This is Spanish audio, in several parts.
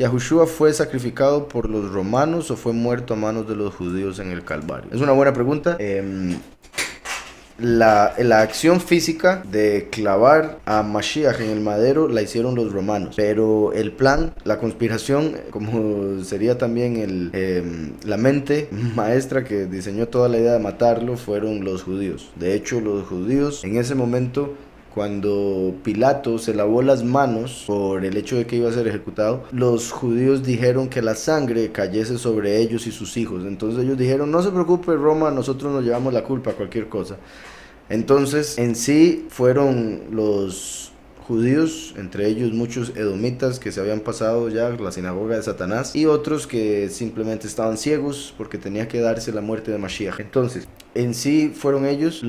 ¿Yahushua fue sacrificado por los romanos o fue muerto a manos de los judíos en el Calvario? Es una buena pregunta. La acción física de clavar a Mashiach en el madero la hicieron los romanos, pero el plan, la conspiración, como sería también la mente maestra que diseñó toda la idea de matarlo, fueron los judíos. De hecho, los judíos en ese momento, cuando Pilato se lavó las manos por el hecho de que iba a ser ejecutado, los judíos dijeron que la sangre cayese sobre ellos y sus hijos. Entonces ellos dijeron, no se preocupe Roma, nosotros nos llevamos la culpa a cualquier cosa. Entonces en sí fueron los judíos, entre ellos muchos edomitas que se habían pasado ya la sinagoga de Satanás, y otros que simplemente estaban ciegos porque tenía que darse la muerte de Mashiach. Entonces, en sí fueron ellos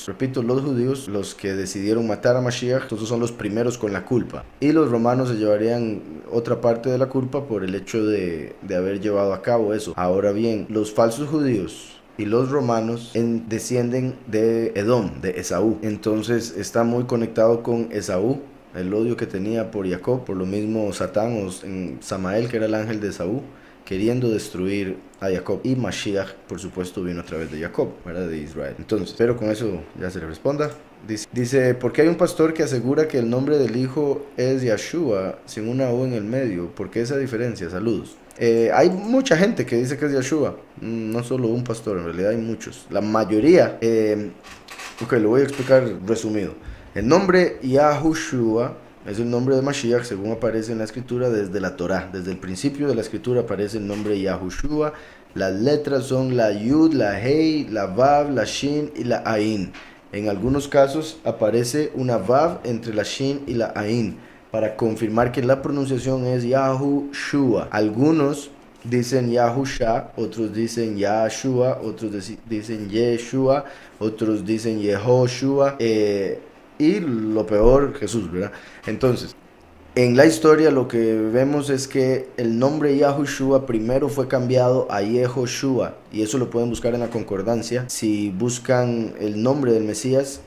repito, los judíos los que decidieron matar a Mashiach. Entonces son los primeros con la culpa, y los romanos se llevarían otra parte de la culpa por el hecho de haber llevado a cabo eso. Ahora bien, los falsos judíos y los romanos descienden de Edom, de Esaú. Entonces está muy conectado con Esaú, el odio que tenía por Jacob. Por lo mismo Satán o Samael, que era el ángel de Esaú, queriendo destruir a Jacob. Y Mashiach, por supuesto, vino a través de Jacob, ¿verdad? De Israel. Entonces, espero con eso ya se le responda. Dice, ¿por qué hay un pastor que asegura que el nombre del hijo es Yahshua sin una U en el medio? ¿Por qué esa diferencia? Saludos. Hay mucha gente que dice que es Yahshua, no solo un pastor, en realidad hay muchos. La mayoría, ok, lo voy a explicar resumido. El nombre Yahushua es el nombre de Mashiach según aparece en la escritura desde la Torah. Desde el principio de la escritura aparece el nombre Yahushua. Las letras son la Yud, la Hei, la Vav, la Shin y la Ain. En algunos casos aparece una Vav entre la Shin y la Ain, para confirmar que la pronunciación es Yahushua. Algunos dicen Yahusha, otros dicen Yahshua, otros dicen Yeshua, otros dicen Yehoshua, y lo peor, Jesús, ¿verdad? Entonces, en la historia lo que vemos es que el nombre Yahushua primero fue cambiado a Yehoshua, y eso lo pueden buscar en la concordancia. Si buscan el nombre del Mesías,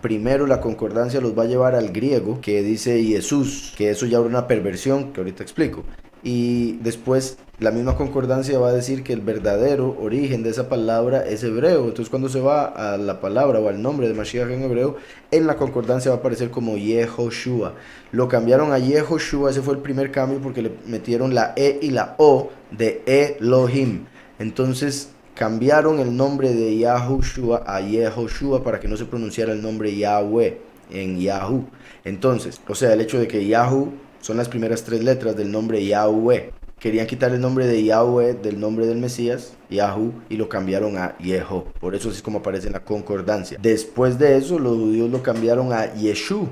primero la concordancia los va a llevar al griego que dice Jesús, que eso ya era una perversión que ahorita explico, y después la misma concordancia va a decir que el verdadero origen de esa palabra es hebreo. Entonces cuando se va a la palabra o al nombre de Mashiach en hebreo, en la concordancia va a aparecer como Yehoshua. Lo cambiaron a Yehoshua, ese fue el primer cambio, porque le metieron la E y la O de Elohim. Entonces cambiaron el nombre de Yahushua a Yehoshua para que no se pronunciara el nombre Yahweh en Yahoo. Entonces, o sea, el hecho de que Yahoo son las primeras tres letras del nombre Yahweh. Querían quitar el nombre de Yahweh del nombre del Mesías, Yahoo, y lo cambiaron a Yeho. Por eso así es como aparece en la concordancia. Después de eso, los judíos lo cambiaron a Yeshu,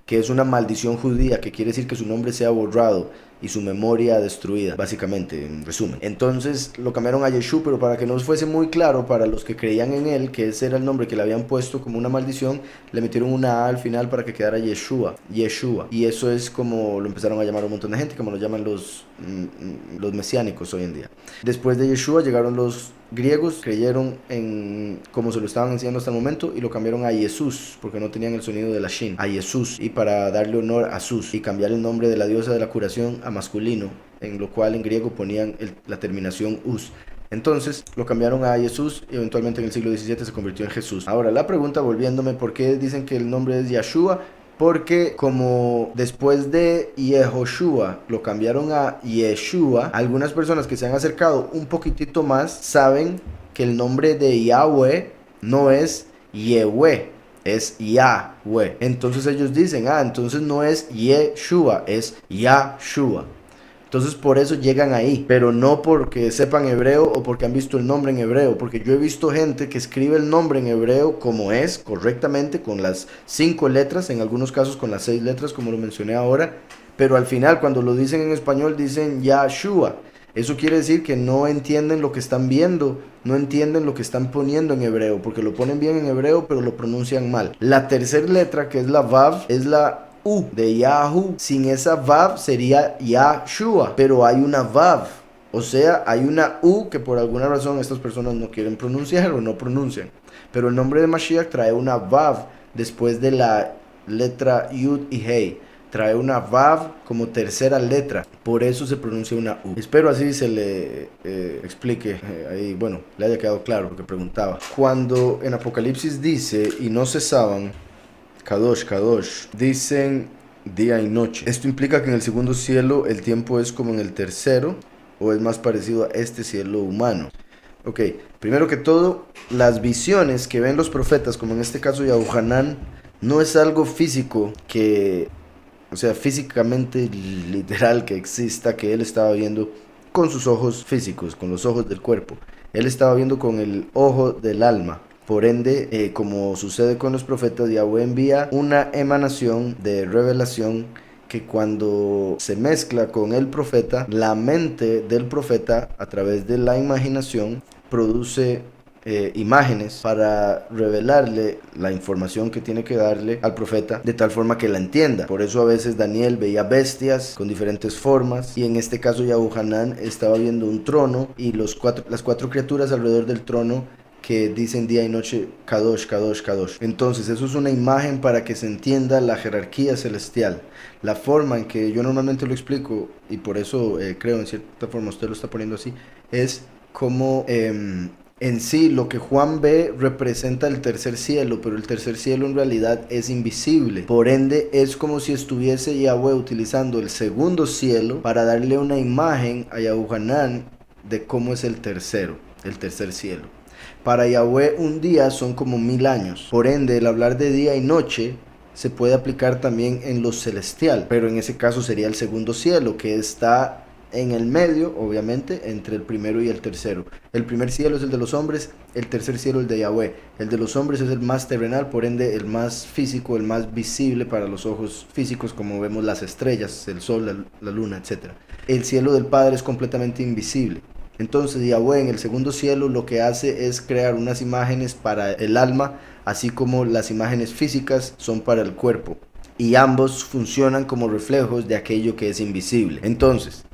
que es una maldición judía, que quiere decir que su nombre sea borrado y su memoria destruida, básicamente, en resumen. Entonces lo cambiaron a Yeshu, pero para que no fuese muy claro para los que creían en él, que ese era el nombre que le habían puesto como una maldición, le metieron una A al final para que quedara Yeshua. Y eso es como lo empezaron a llamar un montón de gente, como lo llaman los mesiánicos hoy en día. Después de Yeshua llegaron los griegos, creyeron en como se lo estaban enseñando hasta el momento, y lo cambiaron a Jesús, porque no tenían el sonido de la Shin, a Jesús, y para darle honor a Sus, y cambiar el nombre de la diosa de la curación a masculino, en lo cual en griego ponían la terminación us. Entonces lo cambiaron a Jesús, y eventualmente en el siglo XVII se convirtió en Jesús. Ahora la pregunta, volviéndome, ¿por qué dicen que el nombre es Yahshua? Porque como después de Yehoshua lo cambiaron a Yeshua, algunas personas que se han acercado un poquitito más saben que el nombre de Yahweh no es Yehweh, es Yahweh. Entonces ellos dicen, entonces no es Yeshua, es Yahshua. Entonces por eso llegan ahí, pero no porque sepan hebreo o porque han visto el nombre en hebreo, porque yo he visto gente que escribe el nombre en hebreo como es, correctamente, con las 5 letras, en algunos casos con las 6 letras, como lo mencioné ahora, pero al final cuando lo dicen en español dicen Yahshua. Eso quiere decir que no entienden lo que están viendo, no entienden lo que están poniendo en hebreo, porque lo ponen bien en hebreo, pero lo pronuncian mal. La tercera letra, que es la Vav, es la U de Yahoo. Sin esa Vav sería Yahshua, pero hay una Vav, o sea, hay una U que por alguna razón estas personas no quieren pronunciar o no pronuncian. Pero el nombre de Mashiach trae una Vav después de la letra Yud y Hei. trae una Vav como tercera letra, por eso se pronuncia una U. Espero así se le explique, ahí, bueno, le haya quedado claro lo que preguntaba. Cuando en Apocalipsis dice, y no cesaban, Kadosh, Kadosh, dicen día y noche. Esto implica que en el segundo cielo el tiempo es como en el tercero, o es más parecido a este cielo humano. Ok, primero que todo, las visiones que ven los profetas, como en este caso Yahuhanán, no es algo físico que, o sea, físicamente literal que exista, que él estaba viendo con sus ojos físicos, con los ojos del cuerpo. Él estaba viendo con el ojo del alma. Por ende, como sucede con los profetas, Yahweh envía una emanación de revelación que cuando se mezcla con el profeta, la mente del profeta a través de la imaginación produce imágenes para revelarle la información que tiene que darle al profeta de tal forma que la entienda. Por eso a veces Daniel veía bestias con diferentes formas y en este caso Yahuhanán estaba viendo un trono y las cuatro criaturas alrededor del trono que dicen día y noche Kadosh, Kadosh, Kadosh. Entonces eso es una imagen para que se entienda la jerarquía celestial. La forma en que yo normalmente lo explico, y por eso creo en cierta forma usted lo está poniendo así, es como en sí lo que Juan ve representa el tercer cielo, pero el tercer cielo en realidad es invisible. Por ende es como si estuviese Yahweh utilizando el segundo cielo para darle una imagen a Yahuhanán de cómo es el tercer cielo. Para Yahweh un día son como 1000 años. Por ende, el hablar de día y noche se puede aplicar también en lo celestial, pero en ese caso sería el segundo cielo, que está en el medio, obviamente, entre el primero y el tercero. El primer cielo es el de los hombres, el tercer cielo el de Yahweh. El de los hombres es el más terrenal, por ende el más físico, el más visible para los ojos físicos, como vemos las estrellas, el sol, la luna, etc. El cielo del Padre es completamente invisible. Entonces Yahweh en el segundo cielo lo que hace es crear unas imágenes para el alma, así como las imágenes físicas son para el cuerpo. Y ambos funcionan como reflejos de aquello que es invisible. Entonces,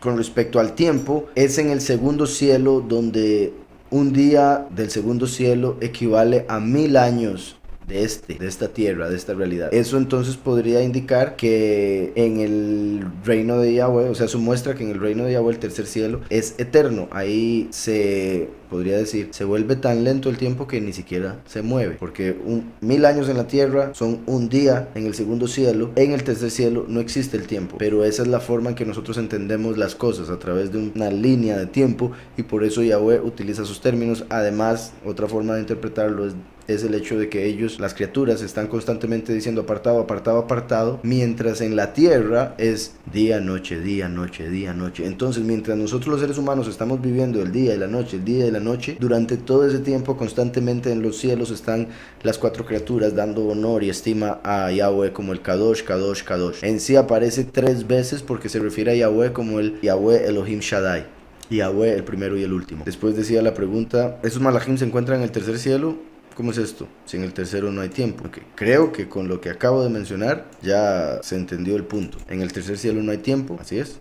con respecto al tiempo, es en el segundo cielo donde un día del segundo cielo equivale a 1000 años de esta tierra, de esta realidad. Eso entonces podría indicar que en el reino de Yahweh, o sea, eso muestra que en el reino de Yahweh el tercer cielo es eterno. Ahí se podría decir, se vuelve tan lento el tiempo que ni siquiera se mueve, porque 1000 años en la tierra son un día en el segundo cielo. En el tercer cielo no existe el tiempo, pero esa es la forma en que nosotros entendemos las cosas, a través de una línea de tiempo, y por eso Yahweh utiliza sus términos. Además, otra forma de interpretarlo es el hecho de que ellos, las criaturas, están constantemente diciendo apartado, apartado, apartado, mientras en la tierra es día, noche, día, noche, día, noche. Entonces, mientras nosotros los seres humanos estamos viviendo el día y la noche, el día y la noche, durante todo ese tiempo constantemente en los cielos están las cuatro criaturas dando honor y estima a Yahweh como el Kadosh, Kadosh, Kadosh. En sí aparece 3 veces porque se refiere a Yahweh como el Yahweh Elohim Shaddai. Yahweh el primero y el último. Después decía la pregunta, ¿esos malachim se encuentran en el tercer cielo? ¿Cómo es esto? Si en el tercero no hay tiempo. Porque creo que con lo que acabo de mencionar ya se entendió el punto. En el tercer cielo no hay tiempo, así es.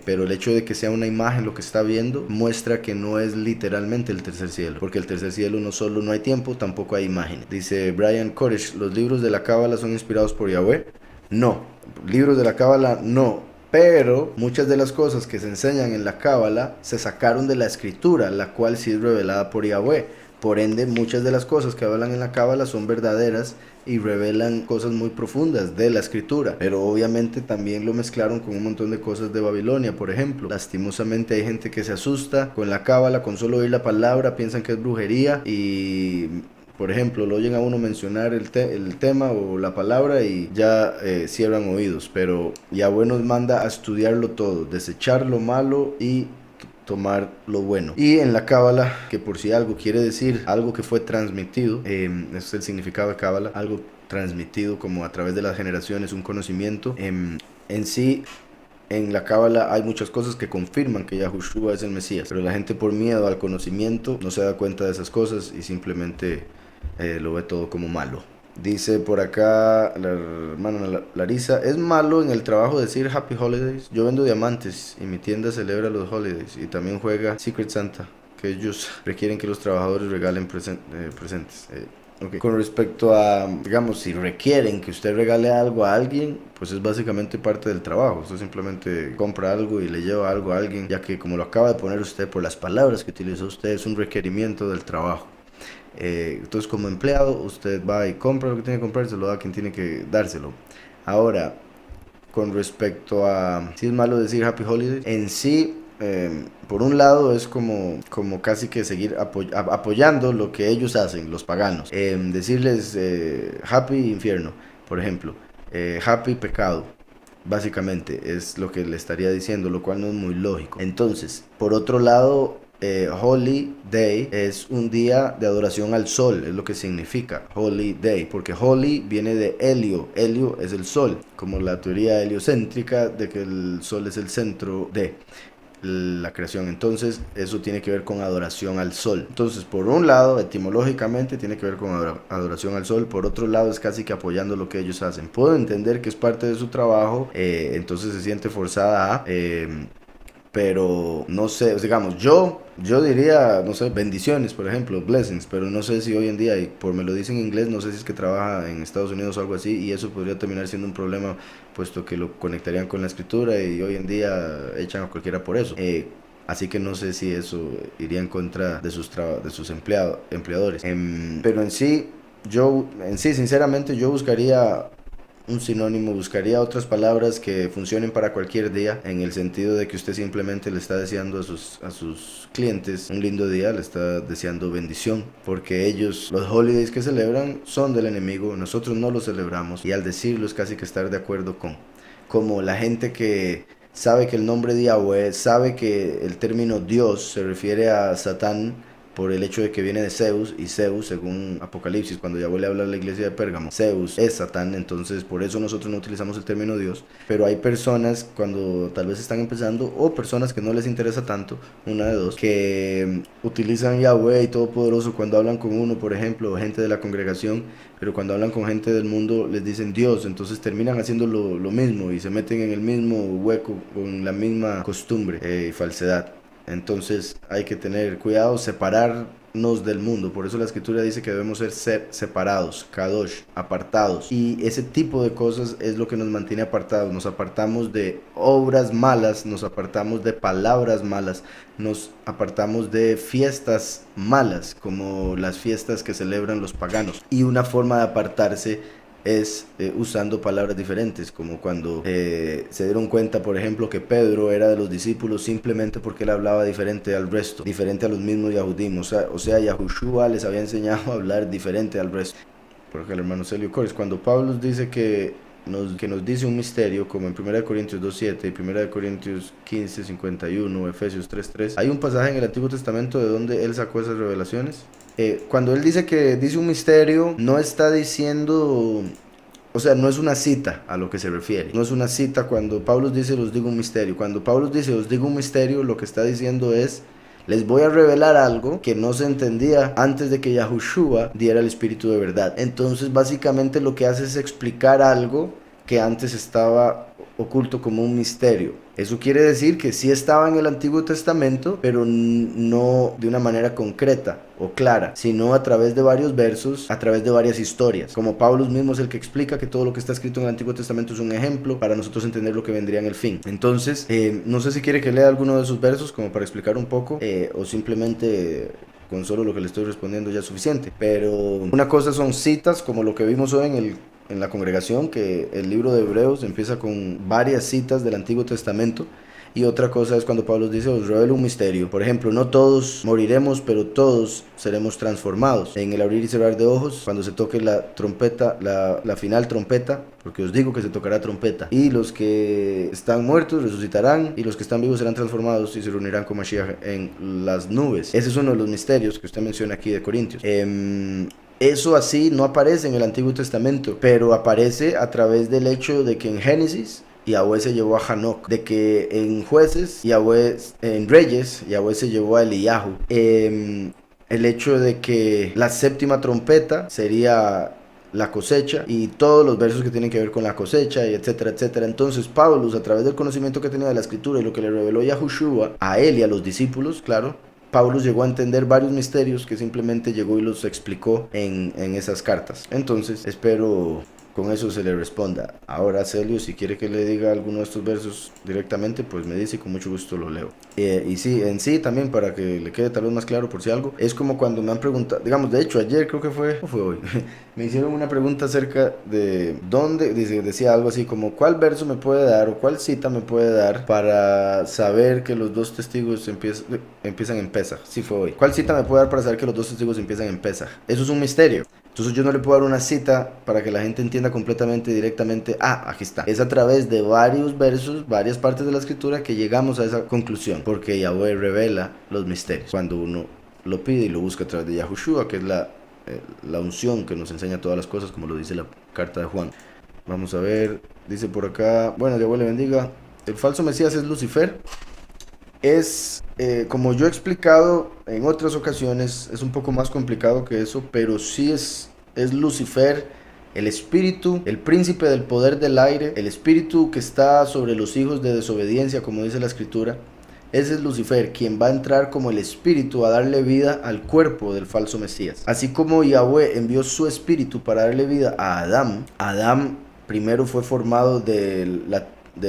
Pero el hecho de que sea una imagen lo que está viendo muestra que no es literalmente el tercer cielo, porque el tercer cielo no solo no hay tiempo, tampoco hay imágenes. Dice Brian Koresh, ¿los libros de la Cábala son inspirados por Yahweh? No, libros de la Cábala no. Pero muchas de las cosas que se enseñan en la Cábala se sacaron de la escritura, la cual sí es revelada por Yahweh. Por ende, muchas de las cosas que hablan en la Cábala son verdaderas y revelan cosas muy profundas de la escritura. Pero obviamente también lo mezclaron con un montón de cosas de Babilonia, por ejemplo. Lastimosamente hay gente que se asusta con la Cábala, con solo oír la palabra, piensan que es brujería y... Por ejemplo, lo oyen a uno mencionar el tema o la palabra y ya cierran oídos. Pero Yahweh nos manda a estudiarlo todo, desechar lo malo y tomar lo bueno. Y en la Cábala, que por si algo quiere decir algo que fue transmitido, ese es el significado de Cábala, algo transmitido como a través de las generaciones, un conocimiento. En sí, en la Cábala hay muchas cosas que confirman que Yahushua es el Mesías, pero la gente por miedo al conocimiento no se da cuenta de esas cosas y simplemente lo ve todo como malo. Dice por acá la hermana Larisa, ¿es malo en el trabajo decir Happy Holidays? Yo vendo diamantes y mi tienda celebra los holidays y también juega Secret Santa, que ellos requieren que los trabajadores regalen presentes. Ok. Con respecto a, digamos, si requieren que usted regale algo a alguien, pues es básicamente parte del trabajo. Usted simplemente compra algo y le lleva algo a alguien, ya que como lo acaba de poner usted por las palabras que utilizó usted, es un requerimiento del trabajo. Entonces como empleado usted va y compra lo que tiene que comprar y se lo da a quien tiene que dárselo. Ahora, con respecto a si es malo decir Happy Holidays, en sí, por un lado es como casi que seguir apoyando lo que ellos hacen, los paganos. Decirles Happy Infierno, por ejemplo, Happy Pecado. Básicamente es lo que le estaría diciendo, lo cual no es muy lógico. Entonces, por otro lado, Holy Day es un día de adoración al sol, es lo que significa Holy Day, porque Holy viene de helio, helio es el sol, como la teoría heliocéntrica de que el sol es el centro de la creación. Entonces eso tiene que ver con adoración al sol. Entonces por un lado etimológicamente tiene que ver con adoración al sol, por otro lado es casi que apoyando lo que ellos hacen. Puedo entender que es parte de su trabajo, entonces se siente forzada a pero no sé, digamos, yo diría, no sé, bendiciones, por ejemplo, blessings, pero no sé si hoy en día, y por me lo dicen en inglés, no sé si es que trabaja en Estados Unidos o algo así, y eso podría terminar siendo un problema, puesto que lo conectarían con la escritura y hoy en día echan a cualquiera por eso. Así que no sé si eso iría en contra de sus empleadores. Pero en sí, sinceramente, yo buscaría un sinónimo, buscaría otras palabras que funcionen para cualquier día, en el sentido de que usted simplemente le está deseando a sus clientes un lindo día, le está deseando bendición, porque ellos, los holidays que celebran son del enemigo, nosotros no los celebramos, y al decirlo es casi que estar de acuerdo con, como la gente que sabe que el nombre de Yahweh, sabe que el término Dios se refiere a Satán, por el hecho de que viene de Zeus, y Zeus, según Apocalipsis, cuando Yahweh le habla a la iglesia de Pérgamo, Zeus es Satán, entonces por eso nosotros no utilizamos el término Dios, pero hay personas cuando tal vez están empezando, o personas que no les interesa tanto, una de dos, que utilizan Yahweh y Todopoderoso cuando hablan con uno, por ejemplo, gente de la congregación, pero cuando hablan con gente del mundo les dicen Dios, entonces terminan haciendo lo mismo y se meten en el mismo hueco, con la misma costumbre y falsedad. Entonces hay que tener cuidado, separarnos del mundo. Por eso la escritura dice que debemos ser separados, kadosh, apartados. Y ese tipo de cosas es lo que nos mantiene apartados. Nos apartamos de obras malas, nos apartamos de palabras malas, nos apartamos de fiestas malas, como las fiestas que celebran los paganos. Y una forma de apartarse es usando palabras diferentes, como cuando se dieron cuenta, por ejemplo, que Pedro era de los discípulos simplemente porque él hablaba diferente al resto, diferente a los mismos Yahudim, o sea, Yahushua les había enseñado a hablar diferente al resto. Porque el hermano Celio Cores, cuando Pablo dice que nos dice un misterio, como en 1 Corintios 2.7 y 1 Corintios 15.51, Efesios 3.3, hay un pasaje en el Antiguo Testamento de donde él sacó esas revelaciones. Cuando él dice que dice un misterio, no está diciendo, o sea, no es una cita a lo que se refiere. No es una cita cuando Pablo dice os digo un misterio. Cuando Pablo dice os digo un misterio, lo que está diciendo es les voy a revelar algo que no se entendía antes de que Yahushua diera el Espíritu de verdad. Entonces básicamente lo que hace es explicar algo que antes estaba oculto como un misterio. Eso quiere decir que sí estaba en el Antiguo Testamento, pero no de una manera concreta o clara, sino a través de varios versos, a través de varias historias. Como Pablo mismo es el que explica que todo lo que está escrito en el Antiguo Testamento es un ejemplo para nosotros entender lo que vendría en el fin. Entonces, no sé si quiere que lea alguno de esos versos como para explicar un poco, o simplemente con solo lo que le estoy respondiendo ya es suficiente. Pero una cosa son citas como lo que vimos hoy en la congregación, que el libro de Hebreos empieza con varias citas del Antiguo Testamento, y otra cosa es cuando Pablo dice os revelo un misterio. Por ejemplo, no todos moriremos, pero todos seremos transformados. En el abrir y cerrar de ojos, cuando se toque la trompeta, la final trompeta, porque os digo que se tocará trompeta, y los que están muertos resucitarán, y los que están vivos serán transformados y se reunirán con Mashiach en las nubes. Ese es uno de los misterios que usted menciona aquí de Corintios. Eso así no aparece en el Antiguo Testamento, pero aparece a través del hecho de que en Génesis Yahweh se llevó a Hanok, de que en Jueces, en Reyes, Yahweh se llevó a Eliyahu. El hecho de que la séptima trompeta sería la cosecha, y todos los versos que tienen que ver con la cosecha, y etcétera, etcétera. Entonces Pablo, a través del conocimiento que tenía de la escritura y lo que le reveló Yahushua a él y a los discípulos, claro, Pablo llegó a entender varios misterios que simplemente llegó y los explicó en esas cartas. Entonces, espero con eso se le responda. Ahora Celio, si quiere que le diga alguno de estos versos directamente, pues me dice y con mucho gusto lo leo. Y sí, en sí también, para que le quede tal vez más claro por si algo, es como cuando me han preguntado, digamos, de hecho ayer creo que fue, o fue hoy, me hicieron una pregunta acerca de dónde, decía algo así como, ¿cuál verso me puede dar o cuál cita me puede dar para saber que los dos testigos empiezan en Pesaj? Sí, fue hoy. ¿Cuál cita me puede dar para saber que los dos testigos empiezan en Pesaj? Eso es un misterio. Entonces yo no le puedo dar una cita para que la gente entienda completamente directamente, aquí está. Es a través de varios versos, varias partes de la escritura que llegamos a esa conclusión, porque Yahweh revela los misterios cuando uno lo pide y lo busca a través de Yahushua, que es la unción que nos enseña todas las cosas, como lo dice la carta de Juan. Vamos a ver, dice por acá, bueno, Yahweh le bendiga. El falso Mesías es Lucifer. Es, como yo he explicado en otras ocasiones, es un poco más complicado que eso, pero sí es Lucifer, el espíritu, el príncipe del poder del aire, el espíritu que está sobre los hijos de desobediencia, como dice la escritura. Ese es Lucifer, quien va a entrar como el espíritu a darle vida al cuerpo del falso Mesías. Así como Yahweh envió su espíritu para darle vida a Adán, Adán primero fue formado de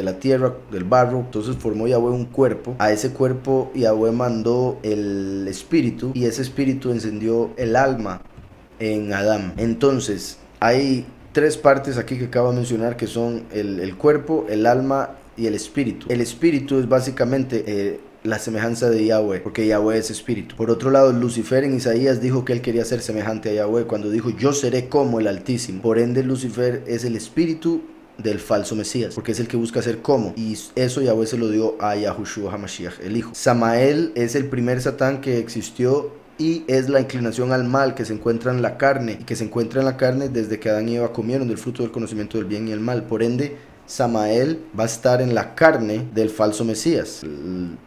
la tierra, del barro, entonces formó Yahweh un cuerpo. A ese cuerpo Yahweh mandó el espíritu y ese espíritu encendió el alma en Adán. Entonces hay tres partes aquí que acabo de mencionar, que son el cuerpo, el alma y el espíritu. El espíritu es básicamente la semejanza de Yahweh, porque Yahweh es espíritu. Por otro lado, Lucifer en Isaías dijo que él quería ser semejante a Yahweh cuando dijo, yo seré como el Altísimo. Por ende, Lucifer es el espíritu del falso Mesías, porque es el que busca ser como, y eso Yahweh se lo dio a Yahushua HaMashiach, el hijo. Samael es el primer Satán que existió y es la inclinación al mal que se encuentra en la carne, y que se encuentra en la carne desde que Adán y Eva comieron del fruto del conocimiento del bien y el mal. Por ende, Samael va a estar en la carne del falso Mesías,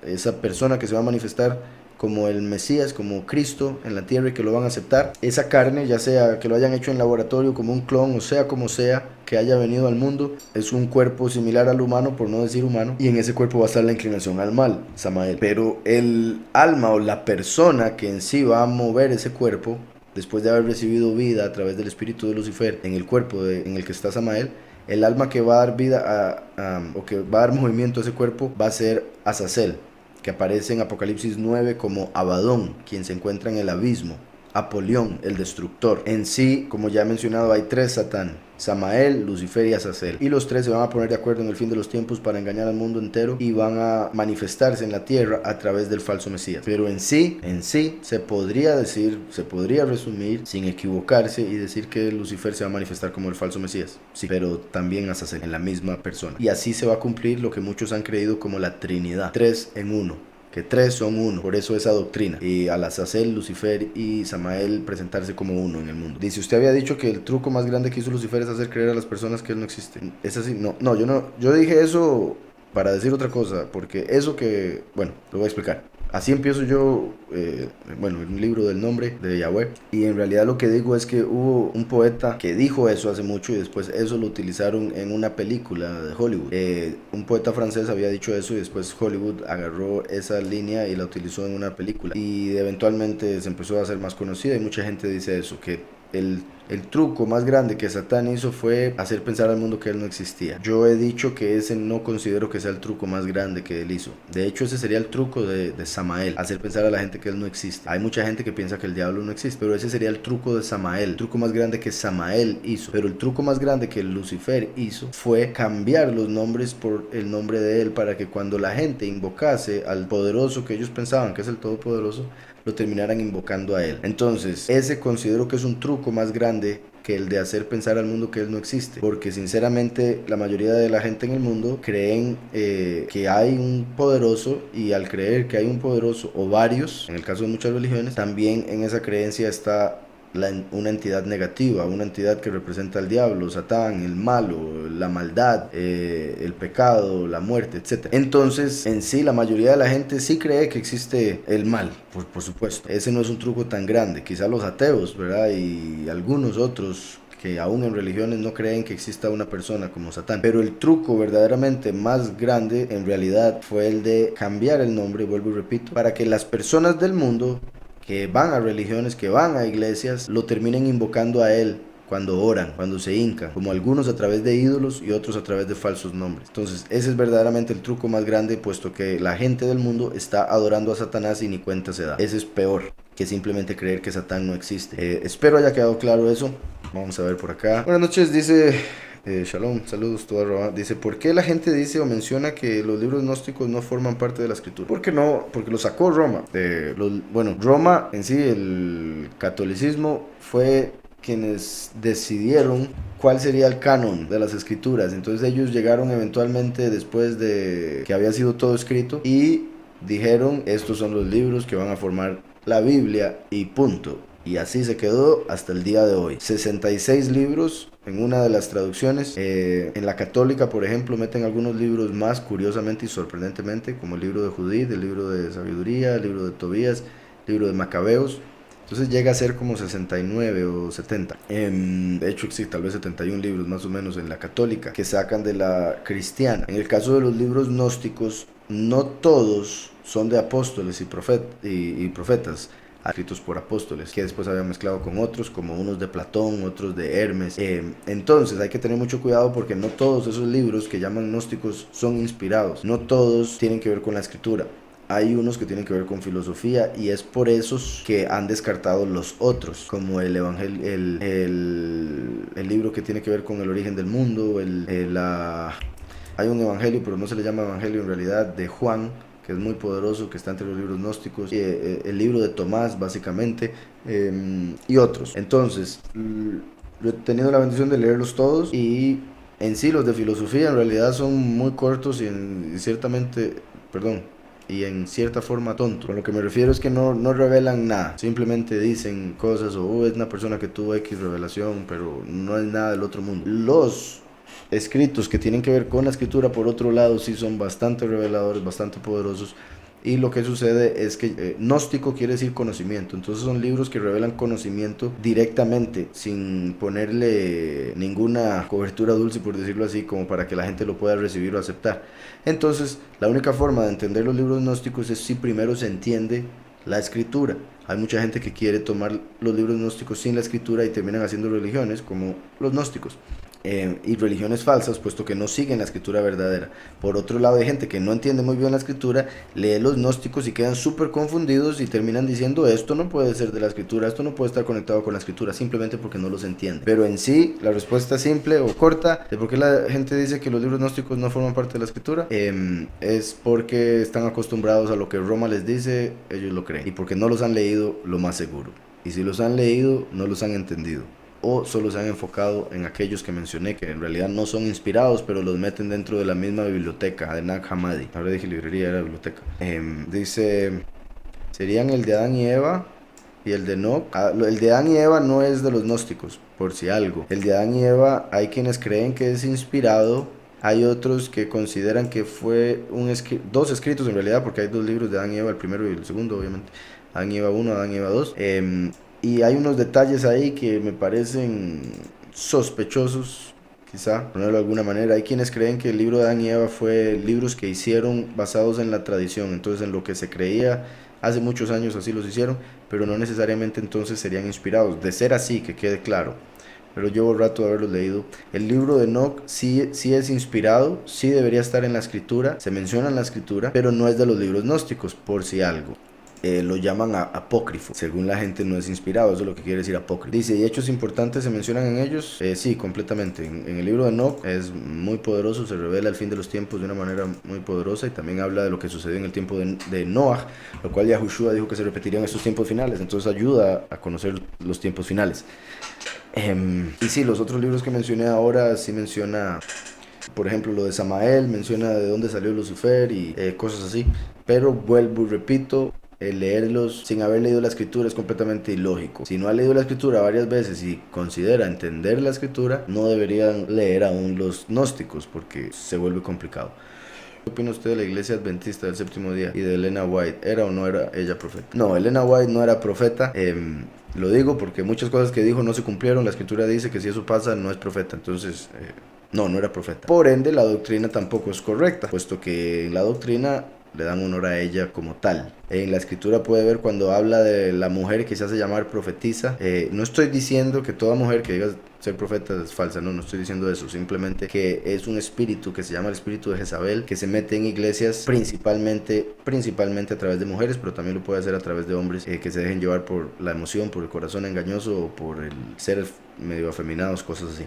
esa persona que se va a manifestar como el Mesías, como Cristo en la tierra, y que lo van a aceptar. Esa carne, ya sea que lo hayan hecho en laboratorio como un clon, o sea como sea que haya venido al mundo, es un cuerpo similar al humano, por no decir humano, y en ese cuerpo va a estar la inclinación al mal, Samael. Pero el alma o la persona que en sí va a mover ese cuerpo, después de haber recibido vida a través del espíritu de Lucifer en el cuerpo en el que está Samael, el alma que va a dar vida o que va a dar movimiento a ese cuerpo va a ser Azazel, que aparece en Apocalipsis 9 como Abadón, quien se encuentra en el abismo. Apolión, el destructor. En sí, como ya he mencionado, hay tres Satán: Samael, Lucifer y Azazel. Y los tres se van a poner de acuerdo en el fin de los tiempos para engañar al mundo entero y van a manifestarse en la tierra a través del falso Mesías. Pero en sí, se podría decir, se podría resumir sin equivocarse y decir que Lucifer se va a manifestar como el falso Mesías. Sí, pero también Azazel, en la misma persona. Y así se va a cumplir lo que muchos han creído como la Trinidad, 3 en 1. Que tres son uno, por eso esa doctrina. Y al Azazel, Lucifer y Samael presentarse como uno en el mundo. Dice, usted había dicho que el truco más grande que hizo Lucifer es hacer creer a las personas que él no existe. ¿Es así? No, yo dije eso para decir otra cosa, porque eso que, bueno, lo voy a explicar. Así empiezo yo, un libro del nombre de Yahweh, y en realidad lo que digo es que hubo un poeta que dijo eso hace mucho y después eso lo utilizaron en una película de Hollywood. Un poeta francés había dicho eso y después Hollywood agarró esa línea y la utilizó en una película, y eventualmente se empezó a hacer más conocida, y mucha gente dice eso, que el truco más grande que Satán hizo fue hacer pensar al mundo que él no existía. Yo he dicho que ese no considero que sea el truco más grande que él hizo. De hecho, ese sería el truco de Samael, hacer pensar a la gente que él no existe. Hay mucha gente que piensa que el diablo no existe, pero ese sería el truco de Samael, el truco más grande que Samael hizo. Pero el truco más grande que Lucifer hizo fue cambiar los nombres por el nombre de él, para que cuando la gente invocase al poderoso que ellos pensaban que es el todopoderoso, lo terminaran invocando a él. Entonces, ese considero que es un truco más grande que el de hacer pensar al mundo que él no existe, porque sinceramente la mayoría de la gente en el mundo creen que hay un poderoso, y al creer que hay un poderoso o varios, en el caso de muchas religiones, también en esa creencia está una entidad negativa, una entidad que representa al diablo, Satán, el malo, la maldad, el pecado, la muerte, etc. Entonces, en sí, la mayoría de la gente sí cree que existe el mal, por supuesto. Ese no es un truco tan grande. Quizá los ateos, ¿verdad? Y algunos otros que aún en religiones no creen que exista una persona como Satán. Pero el truco verdaderamente más grande en realidad fue el de cambiar el nombre, vuelvo y repito, para que las personas del mundo que van a religiones, que van a iglesias, lo terminen invocando a él cuando oran, cuando se hincan, como algunos a través de ídolos y otros a través de falsos nombres. Entonces ese es verdaderamente el truco más grande, puesto que la gente del mundo está adorando a Satanás y ni cuenta se da. Ese es peor que simplemente creer que Satán no existe. Espero haya quedado claro eso. Vamos a ver por acá. Buenas noches, dice Shalom, saludos, toda Roba. Dice, ¿por qué la gente dice o menciona que los libros gnósticos no forman parte de la escritura? ¿Por qué no? Porque lo sacó Roma. Bueno, Roma en sí, el catolicismo, fue quienes decidieron cuál sería el canon de las escrituras. Entonces ellos llegaron eventualmente después de que había sido todo escrito y dijeron, estos son los libros que van a formar la Biblia y punto. Y así se quedó hasta el día de hoy. 66 libros en una de las traducciones. En la católica, por ejemplo, meten algunos libros más, curiosamente y sorprendentemente, como el libro de Judith, el libro de Sabiduría, el libro de Tobías, el libro de Macabeos. Entonces llega a ser como 69 o 70. De hecho, sí, tal vez 71 libros más o menos en la católica que sacan de la cristiana. En el caso de los libros gnósticos, no todos son de apóstoles y profetas escritos por apóstoles, que después habían mezclado con otros, como unos de Platón, otros de Hermes. Entonces hay que tener mucho cuidado porque no todos esos libros que llaman gnósticos son inspirados. No todos tienen que ver con la escritura. Hay unos que tienen que ver con filosofía y es por esos que han descartado los otros, como el evangelio, el libro que tiene que ver con el origen del mundo, hay un evangelio, pero no se le llama evangelio en realidad, de Juan, que es muy poderoso, que está entre los libros gnósticos, el libro de Tomás básicamente, y otros. Entonces, yo he tenido la bendición de leerlos todos y en sí los de filosofía en realidad son muy cortos y en cierta forma tontos. Con lo que me refiero es que no revelan nada, simplemente dicen cosas o es una persona que tuvo X revelación, pero no es nada del otro mundo. Los escritos que tienen que ver con la escritura, por otro lado, sí son bastante reveladores, bastante poderosos. Y lo que sucede es que gnóstico quiere decir conocimiento. Entonces son libros que revelan conocimiento directamente, sin ponerle ninguna cobertura dulce, por decirlo así, como para que la gente lo pueda recibir o aceptar. Entonces la única forma de entender los libros gnósticos es si primero se entiende la escritura. Hay mucha gente que quiere tomar los libros gnósticos sin la escritura y terminan haciendo religiones como los gnósticos. Y religiones falsas, puesto que no siguen la escritura verdadera. Por otro lado, hay gente que no entiende muy bien la escritura, lee los gnósticos y quedan súper confundidos y terminan diciendo, esto no puede ser de la escritura, esto no puede estar conectado con la escritura, simplemente porque no los entiende. Pero en sí, la respuesta simple o corta de por qué la gente dice que los libros gnósticos no forman parte de la escritura, es porque están acostumbrados a lo que Roma les dice, ellos lo creen, y porque no los han leído, lo más seguro. Y si los han leído, no los han entendido, o solo se han enfocado en aquellos que mencioné, que en realidad no son inspirados, pero los meten dentro de la misma biblioteca de Nag Hammadi. Ahora dije librería, era biblioteca. Dice, serían el de Adán y Eva y el de Enoch. El de Adán y Eva no es de los gnósticos, por si algo. El de Adán y Eva hay quienes creen que es inspirado. Hay otros que consideran que fue dos escritos en realidad, porque hay dos libros de Adán y Eva, el primero y el segundo, obviamente. Adán y Eva 1, Adán y Eva 2. Y hay unos detalles ahí que me parecen sospechosos, quizá, ponerlo de alguna manera. Hay quienes creen que el libro de Adán y Eva fue libros que hicieron basados en la tradición, entonces en lo que se creía hace muchos años así los hicieron, pero no necesariamente entonces serían inspirados. De ser así, que quede claro, pero llevo rato de haberlos leído. El libro de Enoch sí es inspirado, sí debería estar en la escritura, se menciona en la escritura, pero no es de los libros gnósticos, por si algo. Lo llaman apócrifo, según la gente no es inspirado, eso es lo que quiere decir apócrifo. Dice, ¿y hechos importantes se mencionan en ellos? Sí, completamente. En el libro de Enoch es muy poderoso, se revela el fin de los tiempos de una manera muy poderosa y también habla de lo que sucedió en el tiempo de Noah, lo cual Yahushua dijo que se repetiría en estos tiempos finales, entonces ayuda a conocer los tiempos finales. Y sí, los otros libros que mencioné ahora sí menciona, por ejemplo, lo de Samael, menciona de dónde salió Lucifer y cosas así, pero vuelvo y repito, leerlos sin haber leído la escritura es completamente ilógico. Si no ha leído la escritura varias veces y considera entender la escritura, no deberían leer aún los gnósticos porque se vuelve complicado. ¿Qué opina usted de la iglesia adventista del séptimo día y de Elena White? ¿Era o no era ella profeta? No, Elena White no era profeta. Lo digo porque muchas cosas que dijo no se cumplieron. La escritura dice que si eso pasa no es profeta. Entonces, no era profeta. Por ende, la doctrina tampoco es correcta, puesto que en la doctrina le dan honor a ella como tal. En la escritura puede ver cuando habla de la mujer que se hace llamar profetisa. No estoy diciendo que toda mujer que diga ser profeta es falsa, no estoy diciendo eso. Simplemente que es un espíritu que se llama el espíritu de Jezabel, que se mete en iglesias principalmente a través de mujeres, pero también lo puede hacer a través de hombres que se dejen llevar por la emoción, por el corazón engañoso o por el ser medio afeminados, cosas así.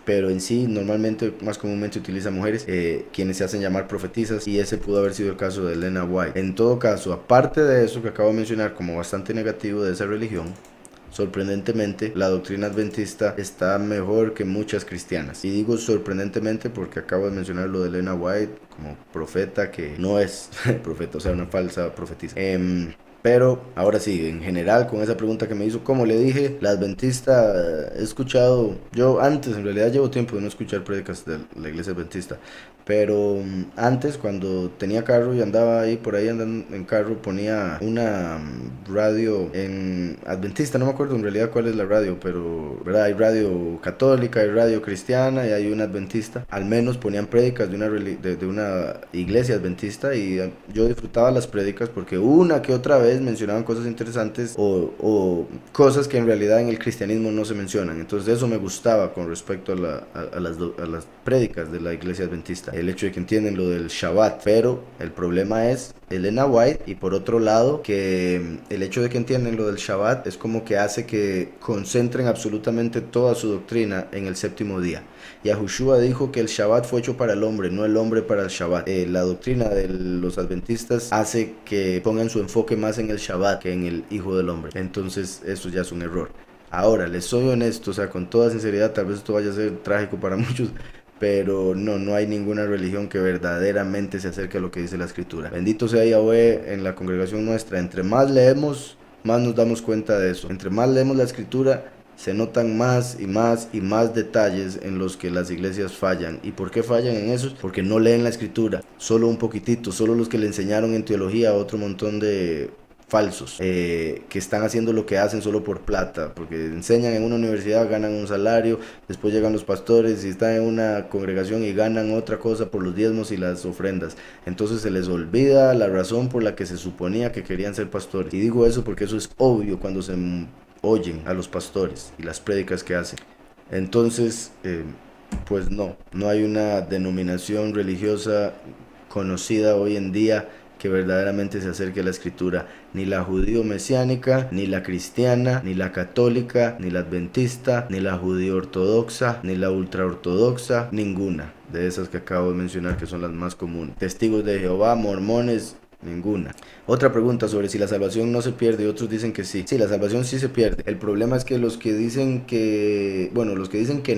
Pero en sí, normalmente, más comúnmente utiliza mujeres quienes se hacen llamar profetizas, y ese pudo haber sido el caso de Elena White. En todo caso, aparte de eso que acabo de mencionar como bastante negativo de esa religión, sorprendentemente, la doctrina adventista está mejor que muchas cristianas. Y digo sorprendentemente porque acabo de mencionar lo de Elena White como profeta, que no es profeta, o sea, una falsa profetisa. Pero ahora sí, en general, con esa pregunta que me hizo, como le dije, la adventista, he escuchado, yo antes, en realidad llevo tiempo de no escuchar prédicas de la iglesia adventista, pero antes, cuando tenía carro y andaba ahí, por ahí andando en carro, ponía una radio en adventista, no me acuerdo en realidad cuál es la radio, pero ¿verdad? Hay radio católica, hay radio cristiana y hay una adventista. Al menos ponían prédicas de una iglesia adventista, y yo disfrutaba las prédicas porque una que otra vez mencionaban cosas interesantes o cosas que en realidad en el cristianismo no se mencionan. Entonces eso me gustaba con respecto a las prédicas de la iglesia adventista, el hecho de que entienden lo del Shabbat. Pero el problema es Elena White, y por otro lado que el hecho de que entienden lo del Shabbat es como que hace que concentren absolutamente toda su doctrina en el séptimo día. Yahushua dijo que el Shabbat fue hecho para el hombre, no el hombre para el Shabbat. La doctrina de los adventistas hace que pongan su enfoque más en el Shabbat que en el Hijo del Hombre. Entonces eso ya es un error. Ahora, les soy honesto, o sea, con toda sinceridad, tal vez esto vaya a ser trágico para muchos, pero no hay ninguna religión que verdaderamente se acerque a lo que dice la escritura. Bendito sea Yahweh en la congregación nuestra. Entre más leemos, más nos damos cuenta de eso. Entre más leemos la escritura, se notan más y más detalles en los que las iglesias fallan. ¿Y por qué fallan en eso? Porque no leen la escritura, solo un poquitito, solo los que le enseñaron en teología a otro montón de falsos, que están haciendo lo que hacen solo por plata, porque enseñan en una universidad, ganan un salario, después llegan los pastores y están en una congregación y ganan otra cosa por los diezmos y las ofrendas. Entonces se les olvida la razón por la que se suponía que querían ser pastores. Y digo eso porque eso es obvio cuando se oyen a los pastores y las prédicas que hacen. Entonces, pues no hay una denominación religiosa conocida hoy en día que verdaderamente se acerque a la escritura, ni la judío mesiánica, ni la cristiana, ni la católica, ni la adventista, ni la judío ortodoxa, ni la ultra ortodoxa, ninguna de esas que acabo de mencionar, que son las más comunes. Testigos de Jehová, mormones, ninguna. Otra pregunta sobre si la salvación no se pierde, otros dicen que sí. Sí, la salvación sí se pierde. El problema es que los que dicen que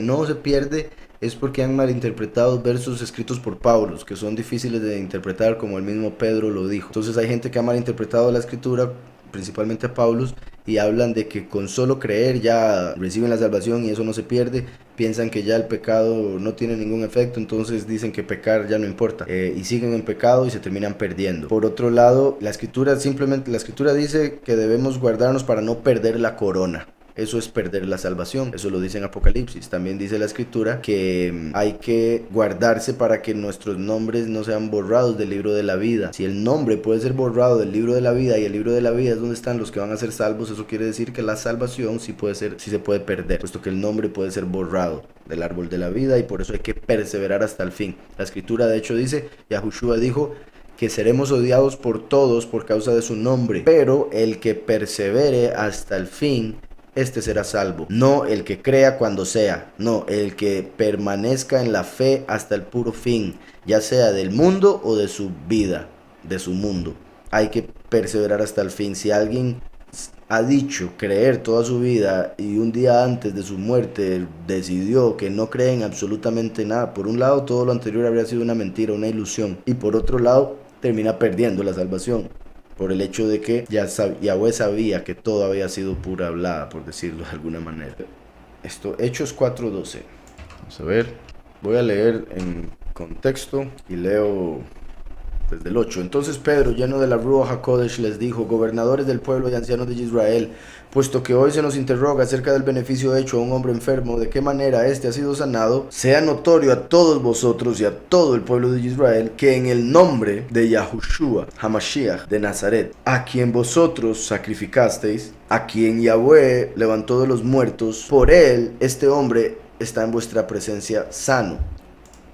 no se pierde es porque han malinterpretado versos escritos por Pablo, que son difíciles de interpretar, como el mismo Pedro lo dijo. Entonces hay gente que ha malinterpretado la escritura, principalmente a Pablo, y hablan de que con solo creer ya reciben la salvación y eso no se pierde. Piensan que ya el pecado no tiene ningún efecto, entonces dicen que pecar ya no importa, y siguen en pecado y se terminan perdiendo. Por otro lado, la escritura dice que debemos guardarnos para no perder la corona. Eso es perder la salvación, eso lo dice en Apocalipsis. También dice la escritura que hay que guardarse para que nuestros nombres no sean borrados del libro de la vida. Si el nombre puede ser borrado del libro de la vida, y el libro de la vida es donde están los que van a ser salvos, eso quiere decir que la salvación sí se puede perder, puesto que el nombre puede ser borrado del árbol de la vida, y por eso hay que perseverar hasta el fin. La escritura de hecho dice, Yahushua dijo que seremos odiados por todos por causa de su nombre, pero el que persevere hasta el fin, este será salvo. No el que crea cuando sea, no, el que permanezca en la fe hasta el puro fin, ya sea del mundo o de su vida, de su mundo. Hay que perseverar hasta el fin. Si alguien ha dicho creer toda su vida y un día antes de su muerte decidió que no cree en absolutamente nada, por un lado todo lo anterior habría sido una mentira, una ilusión, y por otro lado termina perdiendo la salvación, por el hecho de que Yahweh sabía que todo había sido pura hablada, por decirlo de alguna manera. Hechos 4:12. Vamos a ver. Voy a leer en contexto y leo desde el 8. Entonces Pedro, lleno de la Ruach HaKodesh, les dijo: gobernadores del pueblo y ancianos de Israel, puesto que hoy se nos interroga acerca del beneficio hecho a un hombre enfermo, de qué manera éste ha sido sanado, sea notorio a todos vosotros y a todo el pueblo de Israel que en el nombre de Yahushua HaMashiach de Nazaret, a quien vosotros sacrificasteis, a quien Yahweh levantó de los muertos, por él este hombre está en vuestra presencia sano.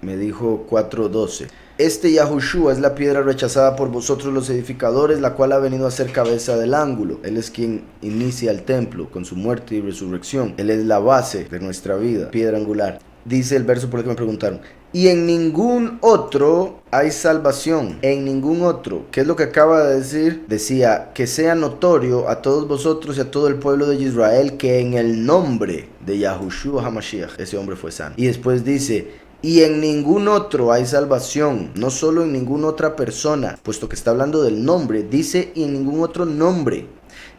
Me dijo 4:12. Este Yahushua es la piedra rechazada por vosotros los edificadores, la cual ha venido a ser cabeza del ángulo. Él es quien inicia el templo con su muerte y resurrección. Él es la base de nuestra vida, piedra angular. Dice el verso por el que me preguntaron: y en ningún otro hay salvación. En ningún otro. ¿Qué es lo que acaba de decir? Decía: que sea notorio a todos vosotros y a todo el pueblo de Israel que en el nombre de Yahushua HaMashiach ese hombre fue sano. Y después dice: y en ningún otro hay salvación, no solo en ninguna otra persona, puesto que está hablando del nombre, dice: y en ningún otro nombre.